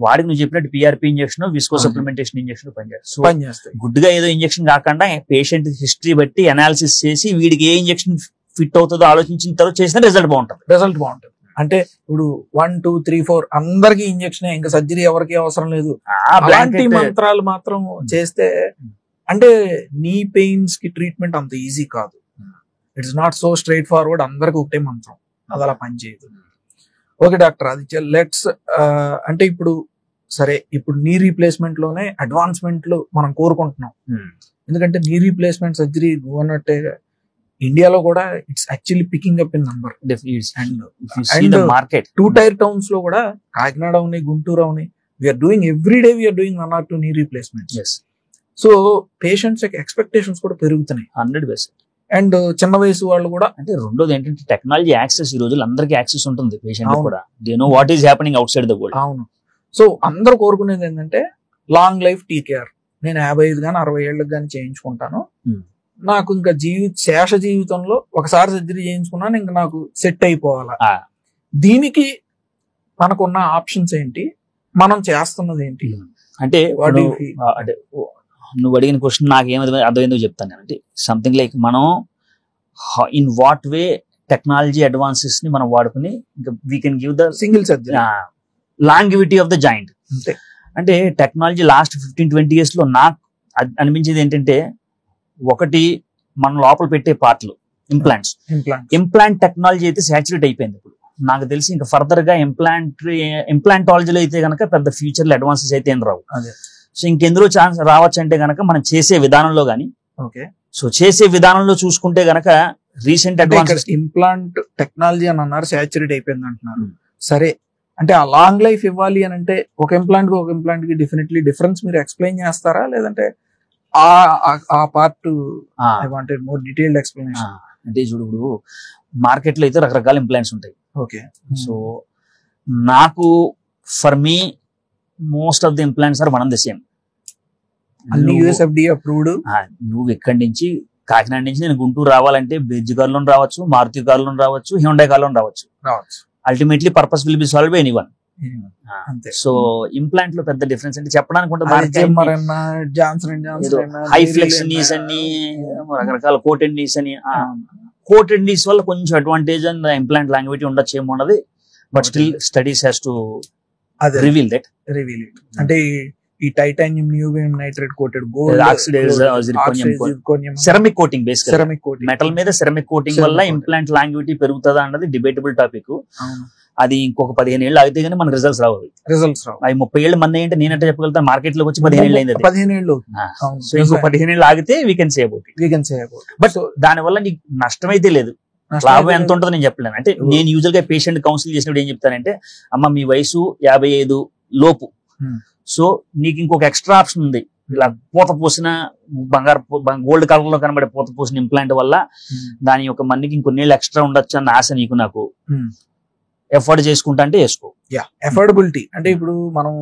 వాడికి నువ్వు చెప్పినట్టు PRP injection, visco supplementation injection పనిచేస్తుంది. గుడ్డుగా ఏదో ఇంజెక్షన్ కాకుండా పేషెంట్ హిస్టరీ బట్టి అనాలిసిస్ చేసి వీడికి ఏ ఇంజెక్షన్ ఫిట్ అవుతుందో ఆలోచించిన తర్వాత చేసిన రిజల్ట్ బాగుంటుంది. అంటే ఇప్పుడు 1, 2, 3, 4 అందరికి ఇంజెక్షన్, ఇంకా సర్జరీ ఎవరికి అవసరం లేదు, అలాంటి మంత్రాలు మాత్రం చేస్తే అంటే నీ పెయిన్స్ కి ట్రీట్మెంట్ అంత ఈజీ కాదు. It's not so straight forward అందరికి ఒకటే మంత్రం, అది అలా పనిచేయదు. ఓకే డాక్టర్ ఆదిత్య, లెట్స్ అంటే ఇప్పుడు సరే, ఇప్పుడు నీ రీప్లేస్మెంట్ లోనే అడ్వాన్స్మెంట్లు మనం కోరుకుంటున్నాం. ఎందుకంటే నీ రీప్లేస్మెంట్ సర్జరీ అన్నట్టే ఇండియాలో కూడా it's actually picking up in number. And market 2 tier towns లో కూడా, కాకినాడ ఉన్నాయి, గుంటూరు ఉన్నాయి, we're doing every day, we're doing 1 or 2 knee replacements. So patients యొక్క ఎక్స్పెక్టేషన్స్ కూడా పెరుగుతున్నాయి 100%. అండ్ చిన్న వయసు వాళ్ళు కూడా. అంటే రెండోది ఏంటంటే టెక్నాలజీ యాక్సెస్, ఈ రోజులు అందరికీ యాక్సెస్ ఉంటుంది పేషెంట్ కూడా, they know what is happening out side the world. అవును. సో అందరూ కోరుకునేది ఏంటంటే లాంగ్ లైఫ్ టీకేఆర్. నేను 55 కానీ 60 ఏళ్ళకి కానీ చేయించుకుంటాను. నాకు ఇంకా శేష జీవితంలో ఒకసారి సర్జరీ చేయించుకున్నాను, ఇంకా నాకు సెట్ అయిపోవాలా. దీనికి మనకున్న ఆప్షన్స్ ఏంటి, మనం చేస్తున్నది ఏంటి అంటే నువ్వు అడిగిన క్వశ్చన్ నాకు అర్థమైందో చెప్తాను. అంటే సంథింగ్ లైక్ మనం in what way technology advances ని మనం వాడుకుని ఇంకా we can give the single surgery longevity of the joint. అంటే టెక్నాలజీ లాస్ట్ 15-20 years లో నాకు అనిపించేది ఏంటంటే, ఒకటి మనం లోపల పెట్టే పార్ట్లు ఇంప్లాంట్ టెక్నాలజీ అయితే సాచురేట్ అయిపోయింది. ఇప్పుడు నాకు తెలిసి ఇంకా ఫర్దర్ గా ఇంప్లాంటాలజీలో అయితే కనుక పెద్ద ఫ్యూచర్ లో అడ్వాన్సెస్ అయితే ఏం రావు. సో ఇంకెందులో ఛాన్స్ రావచ్చు అంటే గనక మనం చేసే విధానంలో గానీ, సో చేసే విధానంలో చూసుకుంటే గనక రీసెంట్ అడ్వాన్సెస్ ఇంప్లాంట్ టెక్నాలజీ అని అన్నారు, సాచురేట్ అయిపోయింది అంటున్నారు. సరే, అంటే ఆ లాంగ్ లైఫ్ ఇవ్వాలి అని అంటే ఒక ఇంప్లాంట్ కి ఒక ఇంప్లాంట్ కి డెఫినెట్లీ డిఫరెన్స్ మీరు ఎక్స్ప్లెయిన్ చేస్తారా, లేదంటే ఆ part I wanted more detailed explanation. అంటే చూడు, మార్కెట్ లో అయితే రకరకాల ఇంప్లాంట్స్ ఉంటాయి. ఓకే, సో నాకు for me most of the implants are one of the same. USFDA approved. నువ్వు ఇక్కడి నుంచి కాకినాడ నుంచి నేను గుంటూరు రావాలంటే బ్రిడ్జ్ కార్లో రావచ్చు, మారుతి కార్లో రావచ్చు, హ్యుండై కార్లో రావచ్చు. Ultimately purpose will be solve by anyone. So implant లో పెద్ద డిఫరెన్స్ అంటే చెప్పడానికి హై ఫ్లెక్స్ నీస్ అని రకరకాల కోటెడ్ నీస్ అని, కోటెడ్ నీస్ వల్ల కొంచెం అడ్వాంటేజ్ అండ్ ఇంప్లాంట్ లాంగ్వేజ్ ఉండొచ్చు ఏమో ఉన్నది. But still studies has to reveal it. అంటే ఈ titanium niobium nitrate coated gold ceramic coating, metal మీద సెరమిక్ కోటింగ్ వల్ల ఇంప్లాంట్ లాంగ్విటీ పెరుగుతుందా అన్నది డిబేటబుల్ టాపిక్. అది ఇంకొక 15 ఏళ్ళు ఆగితే గానీ మనకు రిజల్ట్స్ రావు. అవి 30 ఏళ్ళు మంది ఏంటంటే నేనంటే చెప్పగలుగుతాను, మార్కెట్ లోకి వచ్చి 15 ఏళ్ళు అయింది. 15 ఏళ్ళు. సో ఇంకో 15 ఏళ్ళు ఆగితే we can say about it. But దాని వల్ల నీకు నష్టం అయితే లేదు, లాభం ఎంత ఉంటుందో నేను చెప్పలేను. అంటే నేను యూజువల్ గా పేషెంట్ కౌన్సిల్ చేసినప్పుడు ఏం చెప్తానంటే, అమ్మ మీ వయసు 55 లోపు, సో నీకు ఇంకొక ఎక్స్ట్రా ఆప్షన్ ఉంది. ఇలా పూత పూసిన బంగారు గోల్డ్ కలర్ లో కనబడే పూత పూసిన ఇంప్లాంట్ వల్ల దాని యొక్క మనకి ఇంకొన్నేళ్ళు ఎక్స్ట్రా ఉండొచ్చు అన్న ఆశ నీకు నాకు. ఎఫోర్డ్ చేసుకుంటా అంటే వేసుకో. ఎఫోర్డబిలిటీ అంటే ఇప్పుడు మనం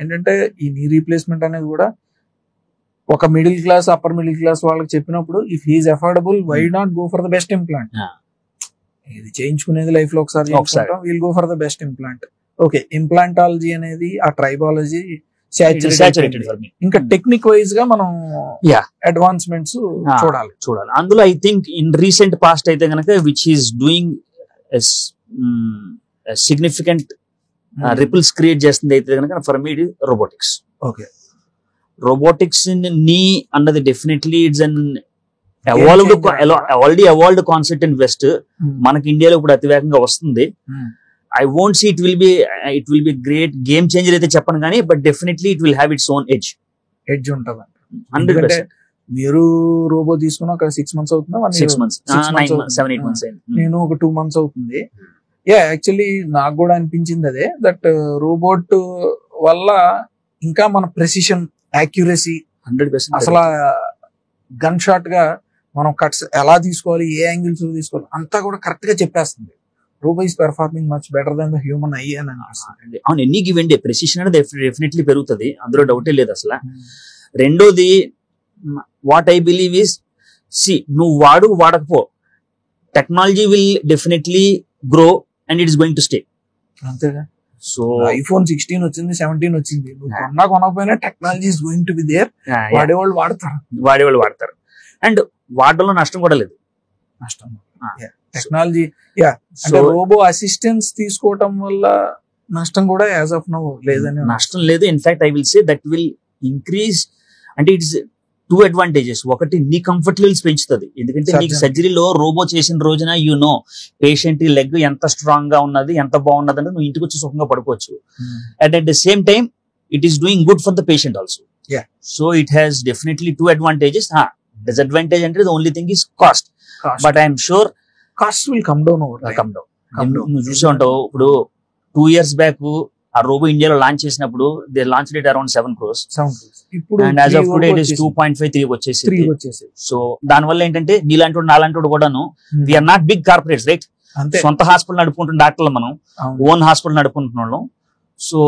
ఏంటంటే ఈ నీ రీప్లేస్మెంట్ అనేది కూడా ఒక middle class upper middle class వాళ్ళకి చెప్పినప్పుడు, if he is affordable why not go for the best implant. ఇది చేయించుకునేది లైఫ్ లో ఒకసారి will go for the best implant. Okay, implantology అనేది ఆ ట్రైబాలజీ సాచురేటెడ్. ఇంకా టెక్నిక్ వైజ్ గా మనం అడ్వాన్స్మెంట్స్ చూడాలి. అందులో I think in recent past అయితే కనుక which is doing significant ripples create చేస్తుంది అయితే కనుక for me it robotics. Okay, robotics knee అన్నది definitely it's an already evolved concept in west. మనకి ఇండియాలో ఇప్పుడు అతివేగంగా వస్తుంది. I won't see it will be great game changer అయితే చెప్పను కానీ, but definitely it will have its own edge ఉంటుంది. 100%. మీరు రోబో తీసుకున్నా ఒక 6 months అవుతుందా? 6 months 7-8 months నేను ఒక 2 months అవుతుంది. యాక్చువల్లీ నాకు కూడా అనిపించింది అదే, దట్ రోబోట్ వల్ల ఇంకా మన ప్రెసిషన్, యాక్యురసీ 100% అసలు గన్ షాట్ గా మనం కట్స్ ఎలా తీసుకోవాలి, ఏ యాంగిల్స్ తీసుకోవాలి అంతా కూడా కరెక్ట్ గా చెప్పేస్తుంది. Robo is performing much better than the human eye అని అనిపిస్తుంది. అవును, ఎన్ని గివెన్ డే ప్రెసిషన్ అనేది డెఫినెట్లీ పెరుగుతుంది, అందులో డౌటే లేదు అసలు. రెండోది వాట్ ఐ బిలీవ్ ఇస్, నువ్వు వాడకపో, technology will definitely grow and it's going to stay. అంతేగా. సో iPhone 16 వచ్చింది, 17 వచ్చింది, నువ్వు కొనకపోయినా technology is going to be there. వాడేవాళ్ళు వాడతారు అండ్ వాడడంలో నష్టం కూడా లేదు. నష్టం టెక్నాలజీ అంటే రోబో అసిస్టెన్స్ తీసుకోవటం వల్ల నష్టం కూడా యాజ్ ఆఫ్ నౌ లేదని. నష్టం లేదు, in fact I will say that will increase. అంటే ఇట్స్ 2 advantages. ఒకటి నీ కంఫర్ట్ లెవెల్స్ పెంచుతుంది, ఎందుకంటే నీకు సర్జరీలో రోబో చేసిన రోజున పేషెంట్ లెగ్ ఎంత స్ట్రాంగ్ గా ఉన్నది, ఎంత బాగున్నది అంటే నువ్వు ఇంటికి వచ్చి సుఖంగా పడుకోవచ్చు. And at the same time it is doing good for the patient also. So it has definitely 2 advantages. Disadvantage అంటే the only thing is cost. But I am sure costs will come down over time. నువ్వు చూసే ఉంటావు, ఇప్పుడు 2 years back ఆ robo ఇండియాలో launch చేసినప్పుడు they launch it around 7 crores. ఇప్పుడు and as of today it is 2.5-3 వచ్చేసి. సో దాని వల్ల ఏంటంటే నీలాంటి నాలాంటి కూడాను we're not big corporates, right? సొంత హాస్పిటల్ నడుపుకుంటున్న డాక్టర్లు మనం, ఓన్ హాస్పిటల్ నడుపుకుంటున్న వాళ్ళం. సో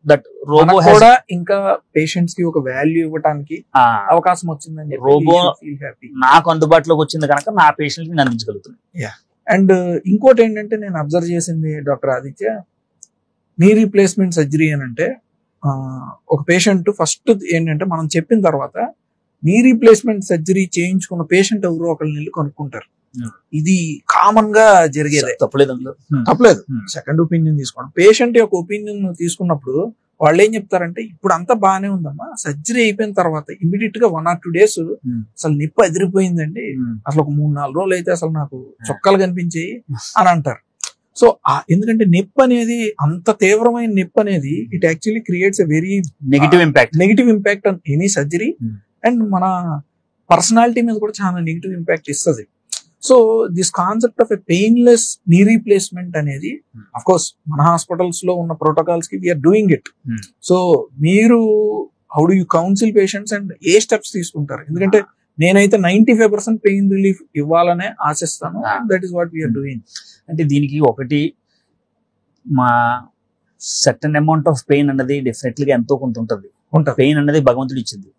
దట్ రోబో కూడా ఇంకా పేషెంట్స్ కి ఒక వాల్యూ ఇవ్వడానికి అవకాశం వచ్చిందని చెప్పి రోబో ఫీల్ హ్యాపీ. నాకు అందుబాటులోకి వచ్చింది కనుక నా పేషెంట్ ని అందించగలుగుతుంది. అండ్ ఇంకోటి ఏంటంటే నేను అబ్జర్వ్ చేసింది డాక్టర్ ఆదిత్య, నీ రీప్లేస్మెంట్ సర్జరీ అని అంటే ఒక పేషెంట్ ఫస్ట్ ఏంటంటే మనం చెప్పిన తర్వాత నీ రీప్లేస్మెంట్ సర్జరీ చేయించుకున్న పేషెంట్ ఎవరో ఒకళ్ళని వెళ్ళి కనుక్కుంటారు. ఇది కామన్ గా జరిగేది, తప్పలేదు. సెకండ్ ఒపీనియన్ తీసుకోవడం, పేషెంట్ యొక్క ఒపీనియన్ తీసుకున్నప్పుడు వాళ్ళు ఏం చెప్తారంటే ఇప్పుడు అంతా బాగానే ఉందమ్మా, సర్జరీ అయిపోయిన తర్వాత ఇమీడియట్ గా 1 or 2 days అసలు నిప్పు అదిరిపోయిందండి, అసలు ఒక 3-4 రోజులు అయితే అసలు నాకు చొక్కాలు కనిపించాయి అని అంటారు. సో ఎందుకంటే నొప్పి అనేది అంత తీవ్రమైన నొప్పి అనేది it actually creates a very negative impact on any surgery and మన పర్సనాలిటీ మీద కూడా చాలా నెగిటివ్ ఇంపాక్ట్ ఇస్తుంది. So this concept of a painless knee replacement అనేది అఫ్ కోర్స్ మన హాస్పిటల్స్ లో ఉన్న ప్రోటోకాల్స్ కి వీఆర్ డూయింగ్ ఇట్. సో మీరు how do you counsel patients and ఏ స్టెప్స్ తీసుకుంటారు? ఎందుకంటే నేనైతే 95% పెయిన్ రిలీఫ్ ఇవ్వాలనే ఆశిస్తాను. That is what we are doing. అంటే దీనికి ఒకటి మా సర్టన్ అమౌంట్ ఆఫ్ పెయిన్ అన్నది డెఫినెట్లీ ఎంతో కొంత ఉంటుంది. పెయిన్ అన్నది భగవంతుడు ఇచ్చింది,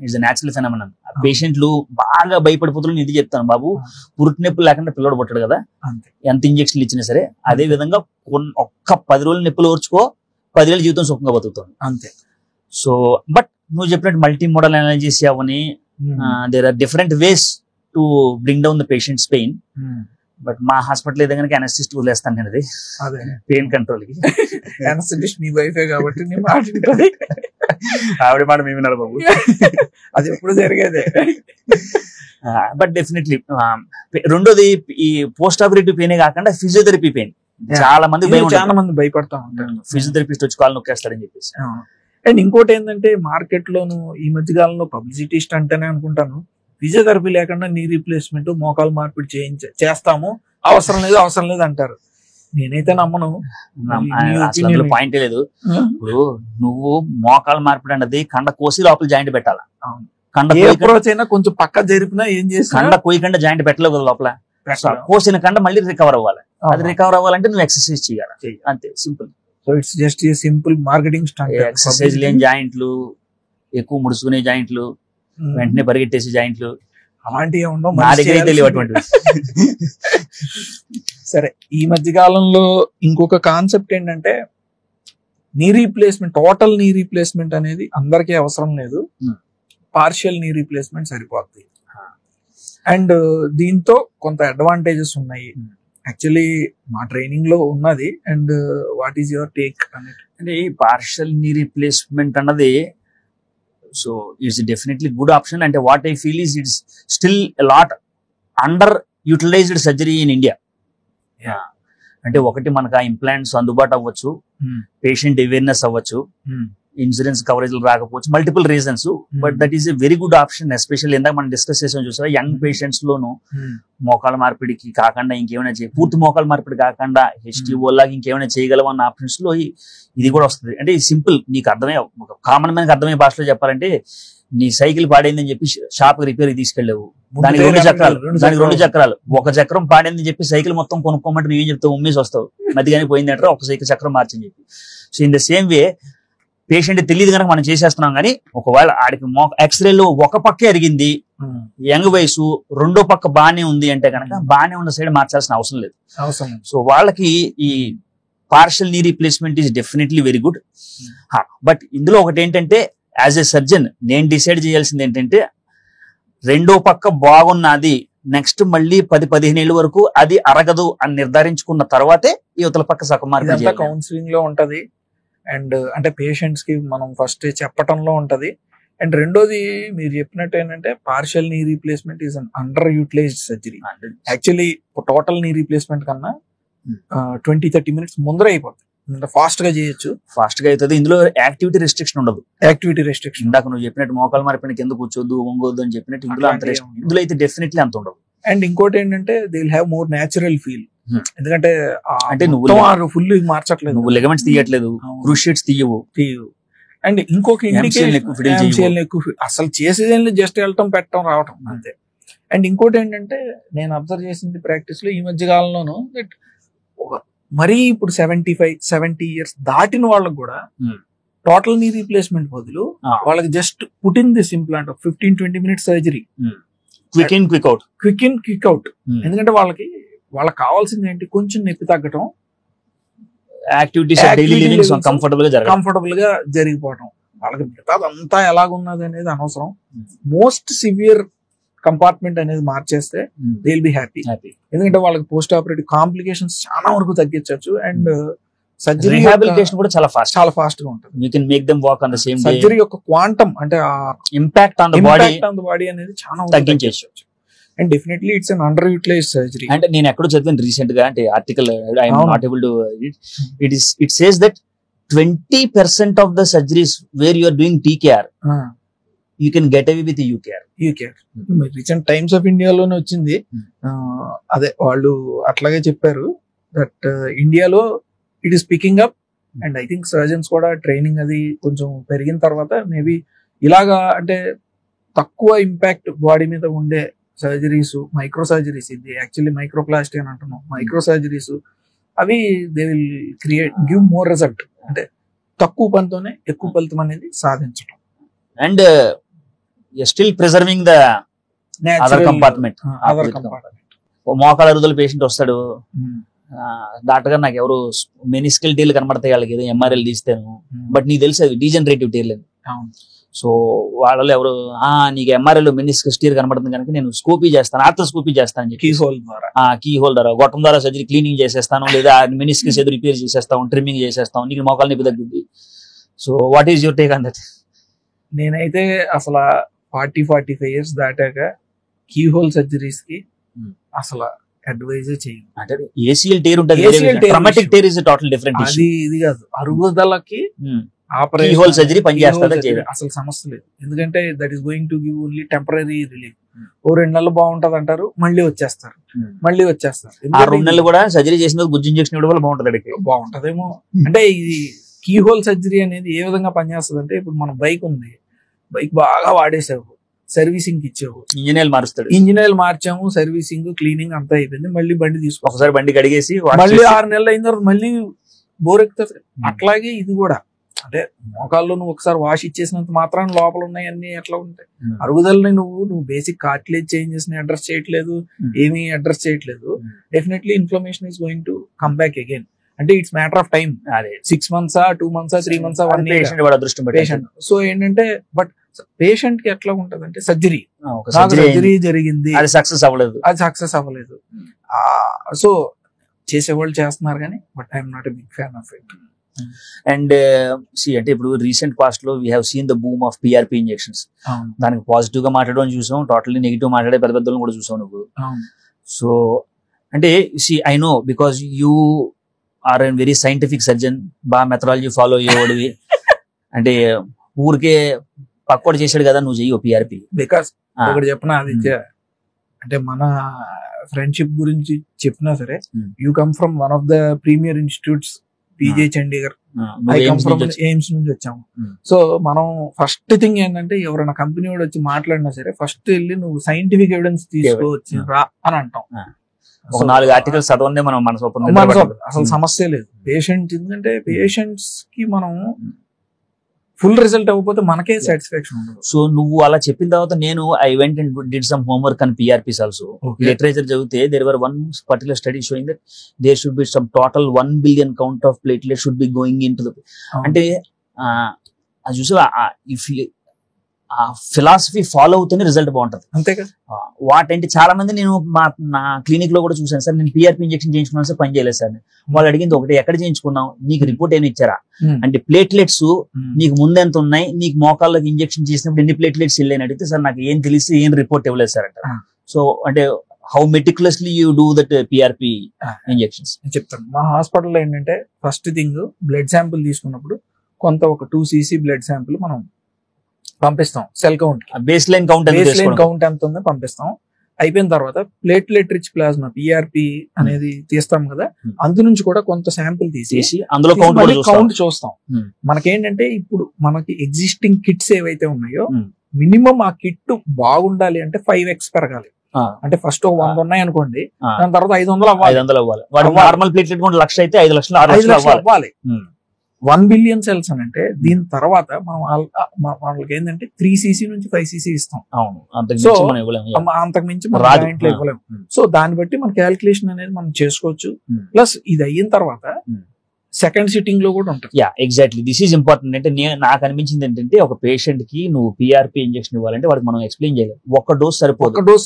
ఇట్స్ న్యాచురల్ ఫెనామినన్. పేషెంట్లు బాగా భయపడిపోతున్నారు. ఇది చెప్తాను బాబు, పురుటి నొప్పులు లేకుండా పిల్లడు పుట్టాడు కదా, ఎంత ఇంజక్షన్లు ఇచ్చినా సరే. అదే విధంగా ఒక్క 10 రోజులు నొప్పులు ఓర్చుకో, 10 ఏళ్ళ జీవితం సుఖంగా బతుకుతాను అంతే. సో బట్ నువ్వు చెప్పినట్టు మల్టీ మోడల్ అనాలజీస్ అవని, there are different ways to bring down the patient's pain. But మా హాస్పిటల్ ఏదో కనుక అనస్థిస్ట్ వదిలేస్తాను నేను, అది పెయిన్ కంట్రోల్ కి. అనస్థిస్ట్ మీ వైఫే కాబట్టి ఆవిడ మాట మేము వినాలి బాబు, అది ఎప్పుడు జరిగేదే. బట్ డెఫినెట్లీ రెండోది ఈ పోస్ట్ ఆపరేటివ్ పెయిన్ కాకుండా ఫిజియోథెరపీ పెయిన్ చాలా మంది భయపడతా ఉంటారు. ఫిజియోథెరపిస్ట్ వచ్చి కాళ్ళు నొక్కేస్తారని చెప్పేసి. అండ్ ఇంకోటి ఏంటంటే మార్కెట్ లోను ఈ మధ్య కాలంలో పబ్లిసిటీ అంటేనే అనుకుంటాను, ఫిజియోథెరపీ లేకుండా నీ రీప్లేస్మెంట్ మోకాలు మార్పిడి చేస్తాము, అవసరం లేదు అంటారు. నేనైతే నమ్మను. పాయింట్ లేదు. ఇప్పుడు నువ్వు మోకాలు మార్పిడి అన్నది కండ కోసి లోపల జాయింట్ పెట్టాలా, అప్రోచ్ అయినా కొంచెం పక్క జరిపినా ఏం చేసి కండ కోయకుండా జాయింట్ పెట్టలేవు కదా లోపల. కోసిన కండ మళ్ళీ రికవర్ అవ్వాలి. అది రికవర్ అవ్వాలంటే నువ్వు ఎక్సర్సైజ్ చేయాలి, అంతే, simple. So it's just a simple marketing stunt. Exercise లేని జాయింట్లు, ఎక్కువ ముడుచుకునే జాయింట్లు, వెంటనే పరిగెట్టేసి జాయింట్లు అలాంటివి ఉండవు. నా దగ్గర తెలియవు అటువంటివి. సరే, ఈ మధ్య కాలంలో ఇంకొక కాన్సెప్ట్ ఏంటంటే knee replacement, total knee replacement అనేది అందరికీ అవసరం లేదు, పార్షియల్ నీ రీప్లేస్మెంట్ సరిపోతుంది. అండ్ దీంతో కొంత అడ్వాంటేజెస్ ఉన్నాయి. యాక్చువల్లీ మా ట్రైనింగ్ లో ఉన్నది. And what is your take అనేది? అంటే ఈ పార్షియల్ నీ రీప్లేస్మెంట్ అన్నది so it's definitely good option. అంటే what I feel is it's still lot under utilised surgery in India. అంటే ఒకటి మనకు ఆ ఇంప్లాంట్స్ అందుబాటు అవ్వచ్చు, పేషెంట్ అవేర్నెస్ అవ్వచ్చు, ఇన్సూరెన్స్ కవరేజ్ రాకపోవచ్చు, multiple reasons. But that is a very good option. Especially ఇందాక మనం డిస్కస్ చేసాం చూసారా, యంగ్ పేషెంట్స్ లోను మోకాల మార్పిడికి కాకుండా ఇంకేమైనా పూర్తి మోకాల మార్పిడి కాకుండా HTO లాగా ఇంకేమైనా చేయగలవా అన్న ఆప్షన్స్ లో ఇది కూడా వస్తుంది. అంటే సింపుల్, నీకు అర్థమయ్యే కామన్ మ్యాన్ అర్థమయ్యే భాషలో చెప్పాలంటే, నీ సైకిల్ పాడైందని చెప్పి షాప్ రిపేర్ తీసుకెళ్ళావు, దానికి 2 చక్రాలు, ఒక చక్రం పాడైందని చెప్పి సైకిల్ మొత్తం కొనుక్కోమంటే నువ్వేం చెప్తావు? ఉమ్మేసి వస్తావు, మధ్యగానే పోయింది అంటారు, ఒక సైకిల్ చక్రం మార్చని చెప్పి. So in the same way patient తెలియదు కనుక మనం చేసేస్తున్నాం. కానీ ఒకవేళ ఆడికి ఎక్స్రేలో ఒక పక్కే అరిగింది, యంగ్ వయసు, రెండో పక్క బాగానే ఉంది అంటే కనుక బాగానే ఉన్న సైడ్ మార్చాల్సిన అవసరం లేదు. సో వాళ్ళకి ఈ partial knee replacement is definitely very good. But ఇందులో ఒకటి ఏంటంటే, యాజ్ ఎ సర్జన్ నేను డిసైడ్ చేయాల్సింది ఏంటంటే, రెండో పక్క బాగున్నది, నెక్స్ట్ మళ్ళీ 10-15 ఏళ్ళ వరకు అది అరగదు అని నిర్ధారించుకున్న తర్వాతే యువతల పక్క సగం మార్పు కౌన్సిలింగ్ లో ఉంటది. అండ్ అంటే పేషెంట్స్ కి మనం ఫస్ట్ చెప్పటంలో ఉంటది. అండ్ రెండోది మీరు చెప్పినట్టు ఏంటంటే, partial knee replacement is an under utilised surgery. Actually total knee replacement కన్నా 20-30 minutes ముందర అయిపోతుంది. ఫాస్ట్ గా చేయొచ్చు, ఫాస్ట్ గా అవుతుంది. ఇందులో యాక్టివిటీ రెస్ట్రిక్షన్ ఉండదు. యాక్టివిటీ రెస్ట్రిక్షన్ ఇందాక నువ్వు చెప్పినట్టు మోకాలు మార్పిడి కింద కూర్చోద్దు, వంగొద్దు అని చెప్పినట్టు ఇందులో అంత ఇందులో అయితే డెఫినెట్లీ అంత ఉండదు. అండ్ ఇంకోటి ఏంటంటే, they will have more natural feel. ఎందుకంటే అంటే నువ్వు ఫుల్ మార్చట్లేదు, నువ్వు లెగమెంట్స్ తీయట్లేదు, క్రూషియేట్స్ తీయవు. అండ్ ఇంకొక అసలు చేసేది జస్ట్ వెళ్ళటం, పెట్టడం, రావటం అంతే. అండ్ ఇంకోటి ఏంటంటే, నేను అబ్జర్వ్ చేసింది ప్రాక్టీస్ లో ఈ మధ్య కాలంలోనూ, దట్ ఒక మరీ ఇప్పుడు 70 years దాటిన వాళ్ళకి కూడా టోటల్ నీ రీప్లేస్మెంట్ బదులు వాళ్ళకి just put in this implant 15-20 minutes surgery, quick in quick out. ఎందుకంటే వాళ్ళకి కావాల్సింది ఏంటి, కొంచెం నొప్పి తగ్గటం, యాక్టివిటీస్ డైలీ లివింగ్ కంఫర్టబుల్ గా జరిగిపోవటం. వాళ్ళకి మిగతాదంతా ఎలాగున్నది అనేది అనవసరం. మోస్ట్ సివియర్ కంపార్ట్మెంట్ అనేది మార్చేస్తే దే విల్ బి హ్యాపీ. ఎందుకంటే వాళ్ళకి పోస్ట్ ఆపరేటివ్ కాంప్లికేషన్స్ చాలా వరకు తగ్గించవచ్చు. అండ్ సర్జరీ రిహాబిలిటేషన్ కూడా చాలా ఫాస్ట్ గా ఉంటుంది. You can make them walk on the same day. Surgery యొక్క క్వాంటమ్ అంటే ఇంపాక్ట్ ఆన్ ద బాడీ అనేది చాలా తగ్గించవచ్చు. And definitely it's an under utilised surgery. అంటే నేను ఎక్కడో చదివాను రీసెంట్ గా, అంటే article I am not able to it says that 20% of the surgeries where you are doing TKR, you can get away with UKR. Recent times of ఇండియాలోనే వచ్చింది. అదే వాళ్ళు అట్లాగే చెప్పారు దట్ ఇండియాలో it is picking up. And I think surgeons కూడా training అది కొంచెం పెరిగిన తర్వాత మేబీ ఇలాగా అంటే తక్కువ ఇంపాక్ట్ బాడీ మీద ఉండే సర్జరీస్, మైక్రో సర్జరీస్, ఇది యాక్చువల్లీ మైక్రోప్లాస్టీ అని అంటున్నాం, మైక్రో సర్జరీస్ అవి they will give more result. అంటే తక్కువ పనితోనే ఎక్కువ ఫలితం అనేది సాధించడం. And still preserving the other compartment. మోకాళ్ళ అరుగుదల పేషెంట్ వస్తాడు, డాక్టర్ గారు నాకు ఎవరు మెనిస్కల్ టేర్లు కనబడతాయి, వాళ్ళకి ఏదో MRI తీస్తాను, బట్ నీకు తెలుసు అది డీజనరేటివ్ టేర్లు అని. సో వాళ్ళలో ఎవరు నీకు MRIలో మెనిస్కస్ టేర్ కనబడుతుంది కనుక నేను స్కోపీ చేస్తాను, ఆర్థోస్కోపీ చేస్తాను, కీ హోల్ ద్వారా గొట్టం ద్వారా సర్జరీ క్లీనింగ్ చేసేస్తాను, లేదా మెనిస్కస్ ఏదో రిపేర్ చేసేస్తాం, ట్రిమ్మింగ్ చేసేస్తాం, నీకు మోకాలు నొప్పి తగ్గుద్ది. So what is your take on that? నేనైతే అసలు 40-45 years దాటాక కీ హోల్ సర్జరీస్ కి అసలు అడ్వైజ్ చేయను. అంటే ACL టేర్ ఉంటుంది, traumatic tear is total different. ఇది కాదు, అరుగుదలకి కీ హోల్ సర్జరీ పనిచేస్తుందా? అసలు సమస్య లేదు. ఎందుకంటే that is going to give only temporary relief. 2 నెలలు బాగుంటది అంటారు, మళ్ళీ వచ్చేస్తారు. ఆ 2 నెలలు కూడా సర్జరీ చేసిన గుజ్జు ఇంజెక్షన్ ఇవ్వడం వల్ల బాగుంటదేమో. అంటే ఇది కీ హోల్ సర్జరీ అనేది ఏ విధంగా పనిచేస్తుంది అంటే, ఇప్పుడు మన బైక్ ఉంది, బైక్ బాగా వాడేసావు, సర్వీసింగ్ ఇచ్చావు, ఇంజనీర్ మార్చాము, సర్వీసింగ్ క్లీనింగ్ అంతా అయిపోయింది, మళ్ళీ బండి తీసుకో, ఒకసారి బండి కడిగేసి మళ్ళీ 6 నెలలు అయిన తర్వాత మళ్ళీ బోర్ ఎక్కుతుంది. అట్లాగే ఇది కూడా, అంటే మోకాల్లో నువ్వు ఒకసారి వాష్ ఇచ్చేసినంత మాత్రాన్ని లోపల ఉన్నాయి అన్ని ఎట్లా ఉంటాయి. అరుగుదలని నువ్వు బేసిక్ కార్టిలేజ్ చేంజెస్ ని అడ్రస్ చేయట్లేదు, ఏమీ అడ్రస్ చేయట్లేదు. Definitely inflammation is going to come back again. అంటే it's matter of time. 6 months, 2 months, 3 months, 1 year patient. So ఏంటంటే బట్ పేషెంట్ కి ఎట్లా ఉంటది అంటే, సర్జరీ జరిగింది, అది సక్సెస్ అవ్వలేదు. సో చేసేవాళ్ళు చేస్తున్నారు కానీ, but I'm not a big fan of it. And అంటే ఇప్పుడు రీసెంట్ పాస్ట్ లో we have seen the boom of PRP injections. దానికి పాజిటివ్ గా మాట్లాడడం చూసాం, టోటల్లీ నెగిటివ్ మాట్లాడే పెద్దలను కూడా చూసాం నువ్వు. సో అంటే I know because you are an very scientific surgeon, బాగా మెథడాలజీ ఫాలో అయ్యేవాడివి. అంటే ఊరికే పక్కోడు చేశాడు కదా నువ్వు చెయ్యి PRP. బికాస్ ఒకటి చెప్పిన ఆదిత్య, అంటే మన ఫ్రెండ్షిప్ గురించి చెప్పినా సరే, you come from one of the premier institutes, PJ Chandigarh, I come from AIIMS నుంచి వచ్చాము. సో మనం ఫస్ట్ థింగ్ ఏంటంటే, ఎవరైనా కంపెనీ వాడు వచ్చి మాట్లాడినా సరే ఫస్ట్ వెళ్ళి నువ్వు సైంటిఫిక్ ఎవిడెన్స్ తీసుకోవచ్చు రా అని అంటాం. 4 ఆర్టికల్స్ చదవండి మనం అసలు సమస్య లేదు. పేషెంట్ ఎందుకంటే పేషెంట్స్ కి మనం ఫుల్ రిజల్ట్ అవ్వకపోతే మనకే సాటిస్ఫాక్షన్ ఉండదు. సో నువ్వు అలా చెప్పిన తర్వాత నేను I went and did some homework on PRPs also. Literature చదివితే there were one particular study showing that there should be some total 1 billion count of platelet should be going into the. అంటే అది చూసి if ఆ philosophy follow అవుతూనే result బాగుంటది. అంతే కదా. వాటంటే చాలా మంది నేను నా క్లినిక్ లో కూడా చూసాను సార్, నేను PRP ఇంజెక్షన్ చేయించుకున్నాను సార్, పని చేయలేదు సార్. వాళ్ళు అడిగింది ఒకటి, ఎక్కడ చేయించుకున్నావు, నీకు రిపోర్ట్ ఏమి ఇచ్చారా అంటే, ప్లేట్లెట్స్ నీకు ముందెంత ఉన్నాయి, నీకు మోకాళ్ళకి ఇంజెక్షన్ చేసినప్పుడు ఎన్ని ప్లేట్లెట్స్ వెళ్ళని అడిగితే, సార్ నాకు ఏం తెలిసి ఏం రిపోర్ట్ ఇవ్వలేదు సార్ అంట. సో అంటే how meticulously you do that PRP injections చెప్తాను. మా హాస్పిటల్లో ఏంటంటే, ఫస్ట్ థింగ్ బ్లడ్ శాంపుల్ తీసుకున్నప్పుడు కొంత ఒక 2 cc బ్లడ్ శాంపుల్ మనం పంపిస్తాం. Cell count, base line count ఎంత ఉందో పంపిస్తాం. అయిపోయిన తర్వాత ప్లేట్లెట్ రిచ్ ప్లాస్మా PRP అనేది తీస్తాం కదా, అందు నుంచి కూడా కొంత శాంపుల్ తీసేసి అందులో కౌంట్ చూస్తాం. మనకేంటంటే, ఇప్పుడు మనకి ఎగ్జిస్టింగ్ కిట్స్ ఏవైతే ఉన్నాయో, మినిమం ఆ కిట్ బాగుండాలి అంటే 5x పెరగాలి. అంటే ఫస్ట్ ఒక 100 ఉన్నాయి అనుకోండి, దాని తర్వాత 500 అవ్వాలి. 500 అవ్వాలి. వాడు నార్మల్ ప్లేట్లెట్ కౌంట్ 1,00,000 అయితే 5 లక్షలు 6 5 లక్షలు లక్షలు అవ్వాలి. 1 బిలియన్ సెల్స్ అని అంటే దీని తర్వాత మనం వాళ్ళకి ఏంటంటే 3cc నుంచి 5cc ఇస్తాం. అవును, అంతకు సో మించి మనం ఇవ్వలేము. అంతకు మించి మనం రాదు. జాయింట్లో ఇవ్వలేము. సో దాన్ని బట్టి మన క్యాలిక్యులేషన్ అనేది మనం చేసుకోవచ్చు. ప్లస్ ఇది అయిన తర్వాత సెకండ్ సిట్టింగ్ లో కూడా ఉంటుంది. Yeah, exactly, this is important. అంటే నాకు అనిపించింది ఏంటంటే ఒక పేషెంట్ కి నువ్వు పిఆర్పి ఇంజెక్షన్ ఇవ్వాలంటే వాడికి మనం ఎక్స్ప్లెయిన్ చేయలేము. ఒక డోస్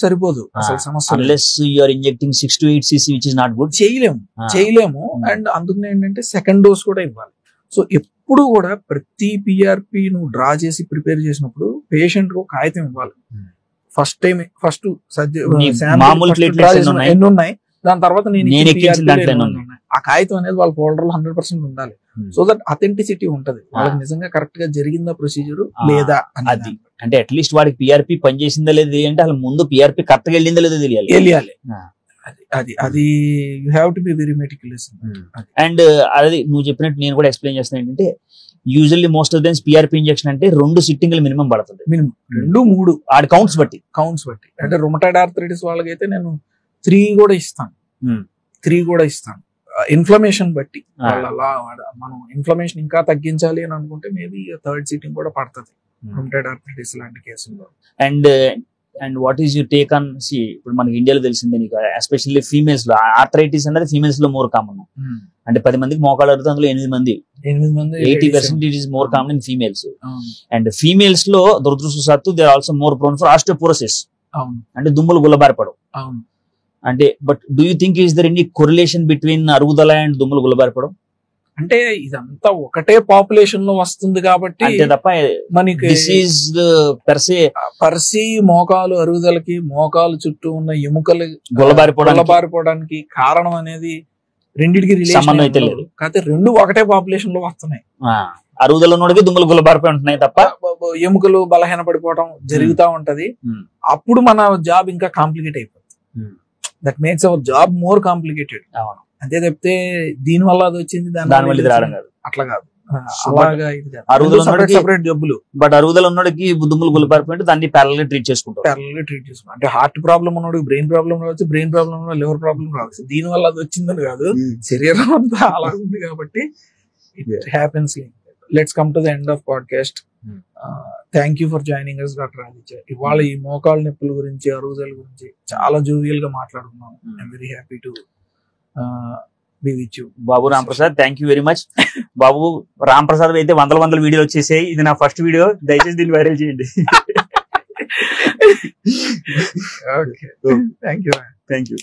సరిపోదు అసలు సమస్య. Unless you are injecting 6 to 8 cc which is not good. చేయలేము. అండ్ అందుకనే ఏంటంటే సెకండ్ డోస్ కూడా ఇవ్వాలి. సో ఎప్పుడు కూడా ప్రతి పిఆర్పి నువ్వు డ్రా చేసి ప్రిపేర్ చేసినప్పుడు పేషెంట్ కు కాగితం ఇవ్వాలి. ఫస్ట్ మామూలు ప్లేట్లెట్స్ ఎన్ని ఉన్నాయి, దాని తర్వాత నేను ఆ కాగితం అనేది వాళ్ళ ఫోల్డర్ లో 100% ఉండాలి. సో దట్ అథెంటిసిటీ ఉంటది, వాళ్ళకి నిజంగా కరెక్ట్ గా జరిగిందా ప్రొసీజర్ లేదా అది. అంటే అట్లీస్ట్ వాడికి పిఆర్పి పనిచేసిందా లేదు అంటే అసలు ముందు పిఆర్పి కరెక్ట్ గా వెళ్ళిందా లేదో తెలియాలి. అది you have to be very meticulous. And అది నువ్వు చెప్పినట్టు నేను కూడా ఎక్స్ప్లెయిన్ చేస్తాను ఏంటంటే usually most of them's PRP injection అంటే 2 సిట్టింగ్లు మినిమం పడుతుంది. మినిమం 2-3 ఆడి కౌంట్స్ బట్టి. అంటే రొమటాయిడ్ ఆర్థరైటిస్ వాళ్ళకైతే నేను 3 కూడా ఇస్తాను. ఇన్ఫ్లమేషన్ బట్టి అలా మనం ఇన్ఫ్లమేషన్ ఇంకా తగ్గించాలి అని అనుకుంటే మేబీ 3rd సిట్టింగ్ కూడా పడుతుంది రొమటాయిడ్ ఆర్థరైటిస్ లాంటి కేసుల్లో. And what is you take on ఇప్పుడు మనకి ఇండియాలో తెలిసిందే నీకు, ఎస్పెషల్లీ ఫీమేల్స్ లో ఆర్థరైటిస్ అనేది ఫీమేల్స్ లో మోర్ కామన్. అంటే 10 మందికి మోకాలు అరుగుతుంది, అందులో 8 మంది 80% it is more common in females. And females లో దురదృష్టవశాత్తు they are also more prone for osteoporosis, అంటే దుమ్ములు గుల్లబారిపడవు. అంటే but do you think is there any correlation between అరుగుదల అండ్ దుమ్ములు గుల్లబారిపడడం? అంటే ఇదంతా ఒకటే పాపులేషన్ లో వస్తుంది కాబట్టి అంతే తప్ప మనకి పర్సి మోకాలు అరుగుదలకి మోకాలు చుట్టూ ఉన్న ఎముకలు గుల్లబారిపోవడానికి కారణం అనేది రెండింటికి రిలేషన్ అయితే లేదు. కాకపోతే 2 ఒకటే పాపులేషన్ లో వస్తున్నాయి. అరుగుదల ఉన్నోడికి దుమ్ములు గుల్లబారిపోయి ఉంటున్నాయి తప్ప ఎముకలు బలహీన పడిపోవడం జరుగుతూ ఉంటది. అప్పుడు మన జాబ్ ఇంకా కాంప్లికేట్ అయిపోతుంది. That makes our job more complicated. అంతే తప్పితే దీని వల్ల అది వచ్చింది దానివల్ల ఇది రావడం కాదు, అట్లా కాదు. అలాగా సెపరేట్ జబ్బులు. బట్ అరుగుదల ఉన్నోడికి దుమ్ములు గుల్లబారిపోయింటే దాన్ని ప్యారలల్ ట్రీట్ చేసుకుంటాం. అంటే హార్ట్ ప్రాబ్లం ఉన్నోడికి బ్రెయిన్ ప్రాబ్లం రావచ్చు, బ్రెయిన్ ప్రాబ్లం ఉన్న లివర్ ప్రాబ్లం రావచ్చు. దీని వల్ల అది వచ్చిందని కాదు, శరీరం అంతా అలా ఉంది కాబట్టి it happens. Let's come to the end of podcast. Thank you for joining us, doctor Aditya. ఇవాళ ఈ మోకాళ్ళ నొప్పుల గురించి, అరుగుదల గురించి చాలా జోవియల్ గా మాట్లాడుకున్నాం. I'm very happy to be with you. Babu Ramprasad, thank you very much. Babu Ramprasad అయితే వందల వీడియోలు వచ్చేసాయి. ఇది నా ఫస్ట్ వీడియో, దయచేసి దీన్ని వైరల్ చేయండి. Okay, thank you.